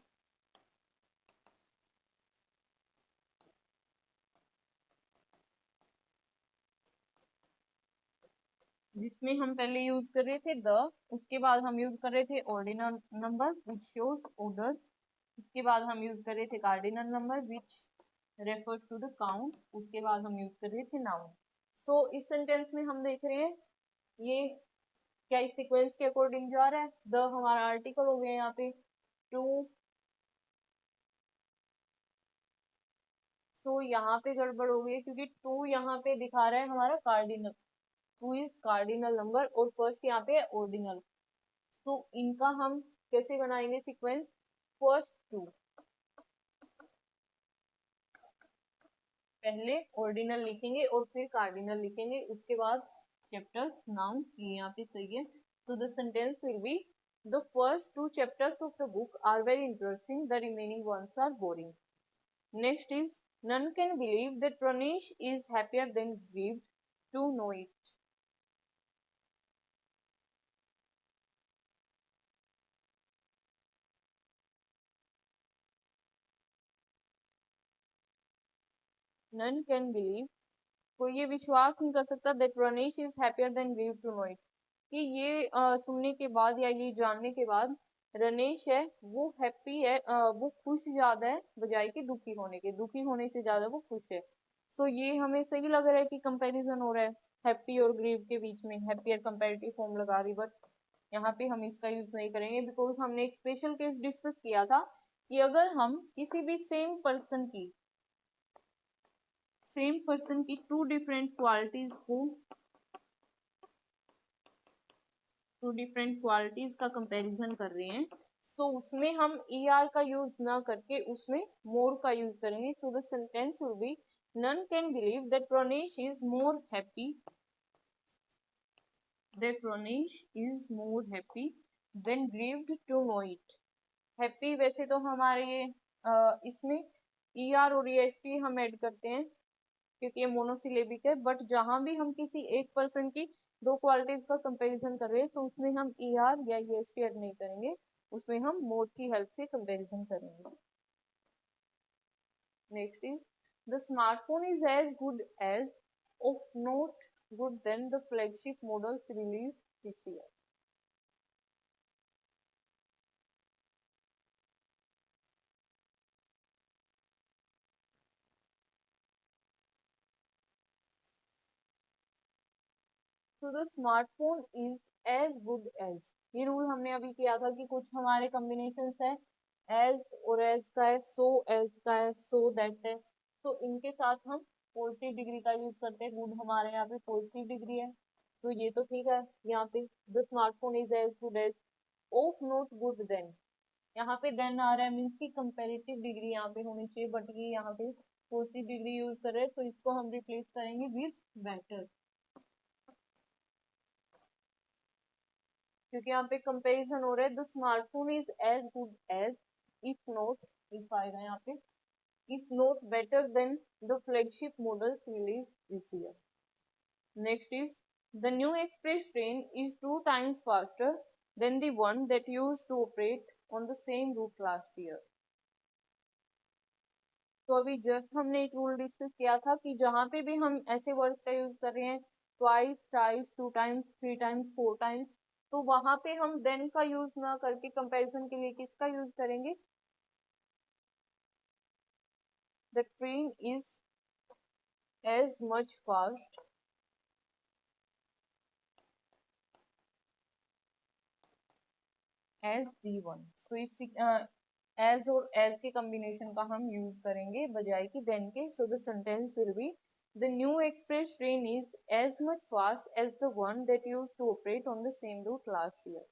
जिसमें हम पहले यूज कर रहे थे द, उसके बाद हम यूज कर रहे थे ordinal number which shows order, उसके बाद हम यूज कर रहे थे cardinal number which refers to the count, उसके बाद हम यूज कर रहे थे नाउन। सो इस सेंटेंस में हम देख रहे हैं ये क्या इस सीक्वेंस के अकॉर्डिंग जा रहा है। द हमारा आर्टिकल हो गया यहाँ पे, टू, सो यहाँ पे गड़बड़ हो गई क्योंकि टू यहाँ पे दिखा रहा है हमारा cardinal, two is cardinal number और फर्स्ट यहाँ पे है ऑर्डिनल। तो इनका हम कैसे बनाएंगे सीक्वेंस, फर्स्ट टू, पहले ऑर्डिनल लिखेंगे और फिर कार्डिनल लिखेंगे, उसके बाद चैप्टर नाउन, ये यहाँ पे सही है। तो the sentence will be the first two chapters of the book are very interesting, the remaining ones are boring. Next is none can believe that Ranesh is happier than grieved to know it. None can believe, कोई ये विश्वास नहीं कर सकता that Ranesh is happier than grieved to know it, कि ये सुनने के बाद या ये जानने के बाद रनेश है वो हैप्पी है, वो खुश ज्यादा है बजाय के दुखी होने के, दुखी होने से ज्यादा वो खुश है। सो ये हमें सही लग रहा है कि कंपैरिजन हो रहा है हैप्पी और ग्रीव के बीच में, हैप्पी और कंपैरेटिव फॉर्म लगा दी, बट यहाँ पे हम इसका यूज नहीं करेंगे बिकॉज हमने एक स्पेशल केस डिस्कस किया था कि अगर हम किसी भी सेम पर्सन की टू डिफरेंट क्वालिटीज का कंपैरिजन कर रहे हैं, सो उसमें हम er का यूज ना करके उसमें मोर का यूज करेंगे। So the sentence will B none can believe that Ranesh is more happy than grieved to know it. Happy वैसे तो हमारे इसमें er और est हम ऐड करते हैं क्योंकि ये मोनोसिलेबिक है, बट जहां भी हम किसी एक पर्सन की दो क्वालिटीज का कंपैरिजन कर रहे हैं तो उसमें हम er या est ऐड नहीं करेंगे, उसमें हम मोर की हेल्प से कंपैरिजन करेंगे। Next is the smartphone is as good as, of not good than the flagship models released this year. तो the smartphone is as good as, ये रूल हमने अभी किया था कि कुछ हमारे कॉम्बिनेशन है एज और एज का है, सो एज का है, सो दैट है, तो इनके साथ हम पॉजिटिव डिग्री का यूज करते हैं, गुड हमारे यहाँ पे पॉजिटिव डिग्री है, तो ये तो ठीक है। यहाँ पे the smartphone is as good as of not good then, यहाँ पे देन आ रहा है मीन्स की कंपेरेटिव डिग्री यहाँ पे होनी चाहिए, बट ये यहाँ पे पॉजिटिव डिग्री यूज कर रहे हैं, तो इसको हम रिप्लेस करेंगे विद बेटर, क्योंकि यहाँ पे कंपैरिजन हो रहा है the smartphone is as good as, if not, if आएगा यहाँ पे, if not better than the flagship model release this year. Next is the new express train is 2 times faster than the one that used to operate on the same route last year. तो अभी just हमने एक rule discuss किया था कि जहां पे भी हम ऐसे वर्ड्स का यूज कर रहे हैं twice, thrice, 2 times, 3 times, 4 times, तो वहां पे हम देन का यूज ना करके कंपैरिजन के लिए किसका यूज करेंगे, the train is as much fast as the one. So इस एज और एज के कॉम्बिनेशन का हम यूज करेंगे बजाय की देन के। So the sentence will be the new express train is as much fast as the one that used to operate on the same route last year.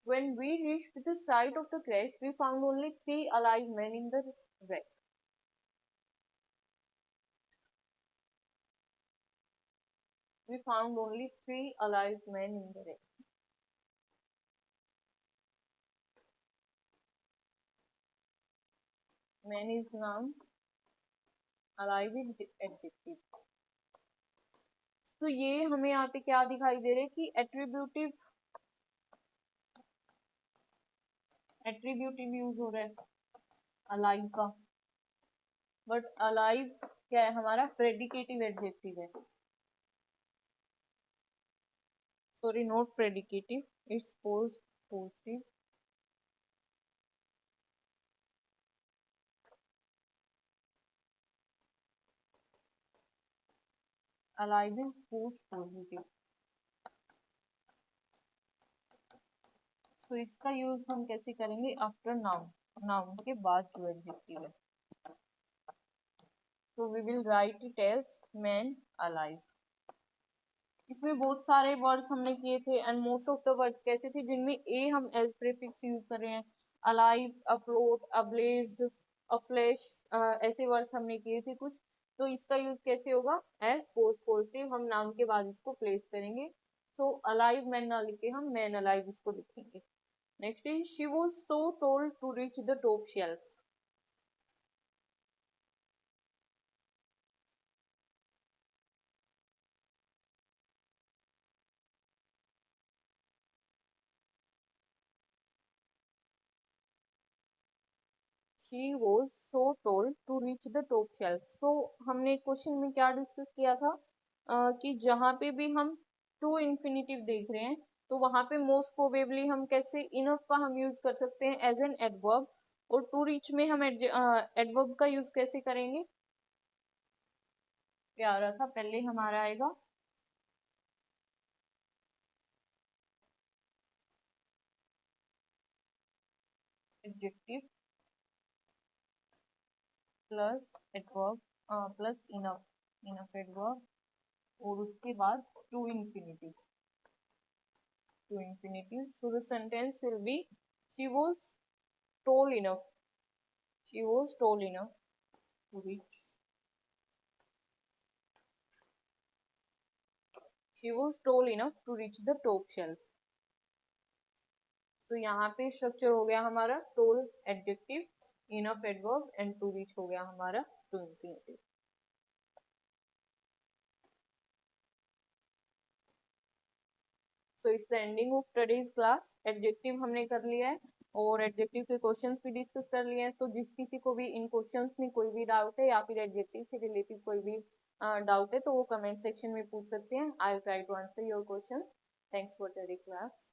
When we reached the site of the crash, we found only 3 alive men in the wreck. We found only 3 alive men in the wreck. Man is noun, alive is adjective. तो ये हमें यहाँ पे क्या दिखाई दे रहा है कि एट्रीब्यूटिव यूज हो रहा है अलाइव का, बट अलाइव क्या है हमारा प्रेडिकेटिव एडजेक्टिव है, sorry not predicative, it's positive. Alive is post positive. तो इसका यूज हम कैसे करेंगे, आफ्टर नाउन, नाउन के बाद जो एडजेक्टिव है। तो we will write it as man alive. इसमें बहुत सारे वर्ड्स हमने किए थे and most of the words कैसे थे जिनमें ए हम एज प्रीफिक्स यूज कर रहे हैं, अलाइव, अफ्लोट, अब्लेज्ड, अफ्लेश, ऐसे वर्ड्स हमने किए थे कुछ। तो इसका यूज कैसे होगा, एज पोस्ट पॉजिटिव, हम नाउन के बाद इसको प्लेस करेंगे। तो अलाइव मैन ना लिखे हम मैन अलाइव इसको लिखेंगे। Next is she was so told to reach the top shelf. She was so told to reach the top shelf. So हमने क्वेश्चन में क्या डिस्कस किया था, कि जहाँ पे भी हम टू इन्फिनिटिव देख रहे हैं तो वहां पे मोस्ट प्रोबेबली हम कैसे इनफ का हम यूज कर सकते हैं एज एन एडवर्ब, और टू रीच में हम एडवर्ब का यूज कैसे करेंगे, क्या आ रहा था पहले हमारा आएगा adjective plus adverb plus enough, enough adverb, और उसके बाद to infinitive, to infinitive. So the sentence will be she was tall enough. She was tall enough to reach. She was tall enough to reach the top shelf. तो यहाँ पे structure हो गया हमारा tall adjective, enough adverb and to reach हो गया हमारा to infinitive. So it's the ending of today's class. Adjective हमने कर लिया है और एडजेक्टिव के क्वेश्चंस भी डिस्कस कर लिए हैं। सो जिस किसी को भी इन क्वेश्चंस में कोई भी डाउट है या फिर एडजेक्टिव से रिलेटेड कोई भी डाउट है तो वो कमेंट सेक्शन में पूछ सकते हैं। I will try to answer your question. Thanks for today class.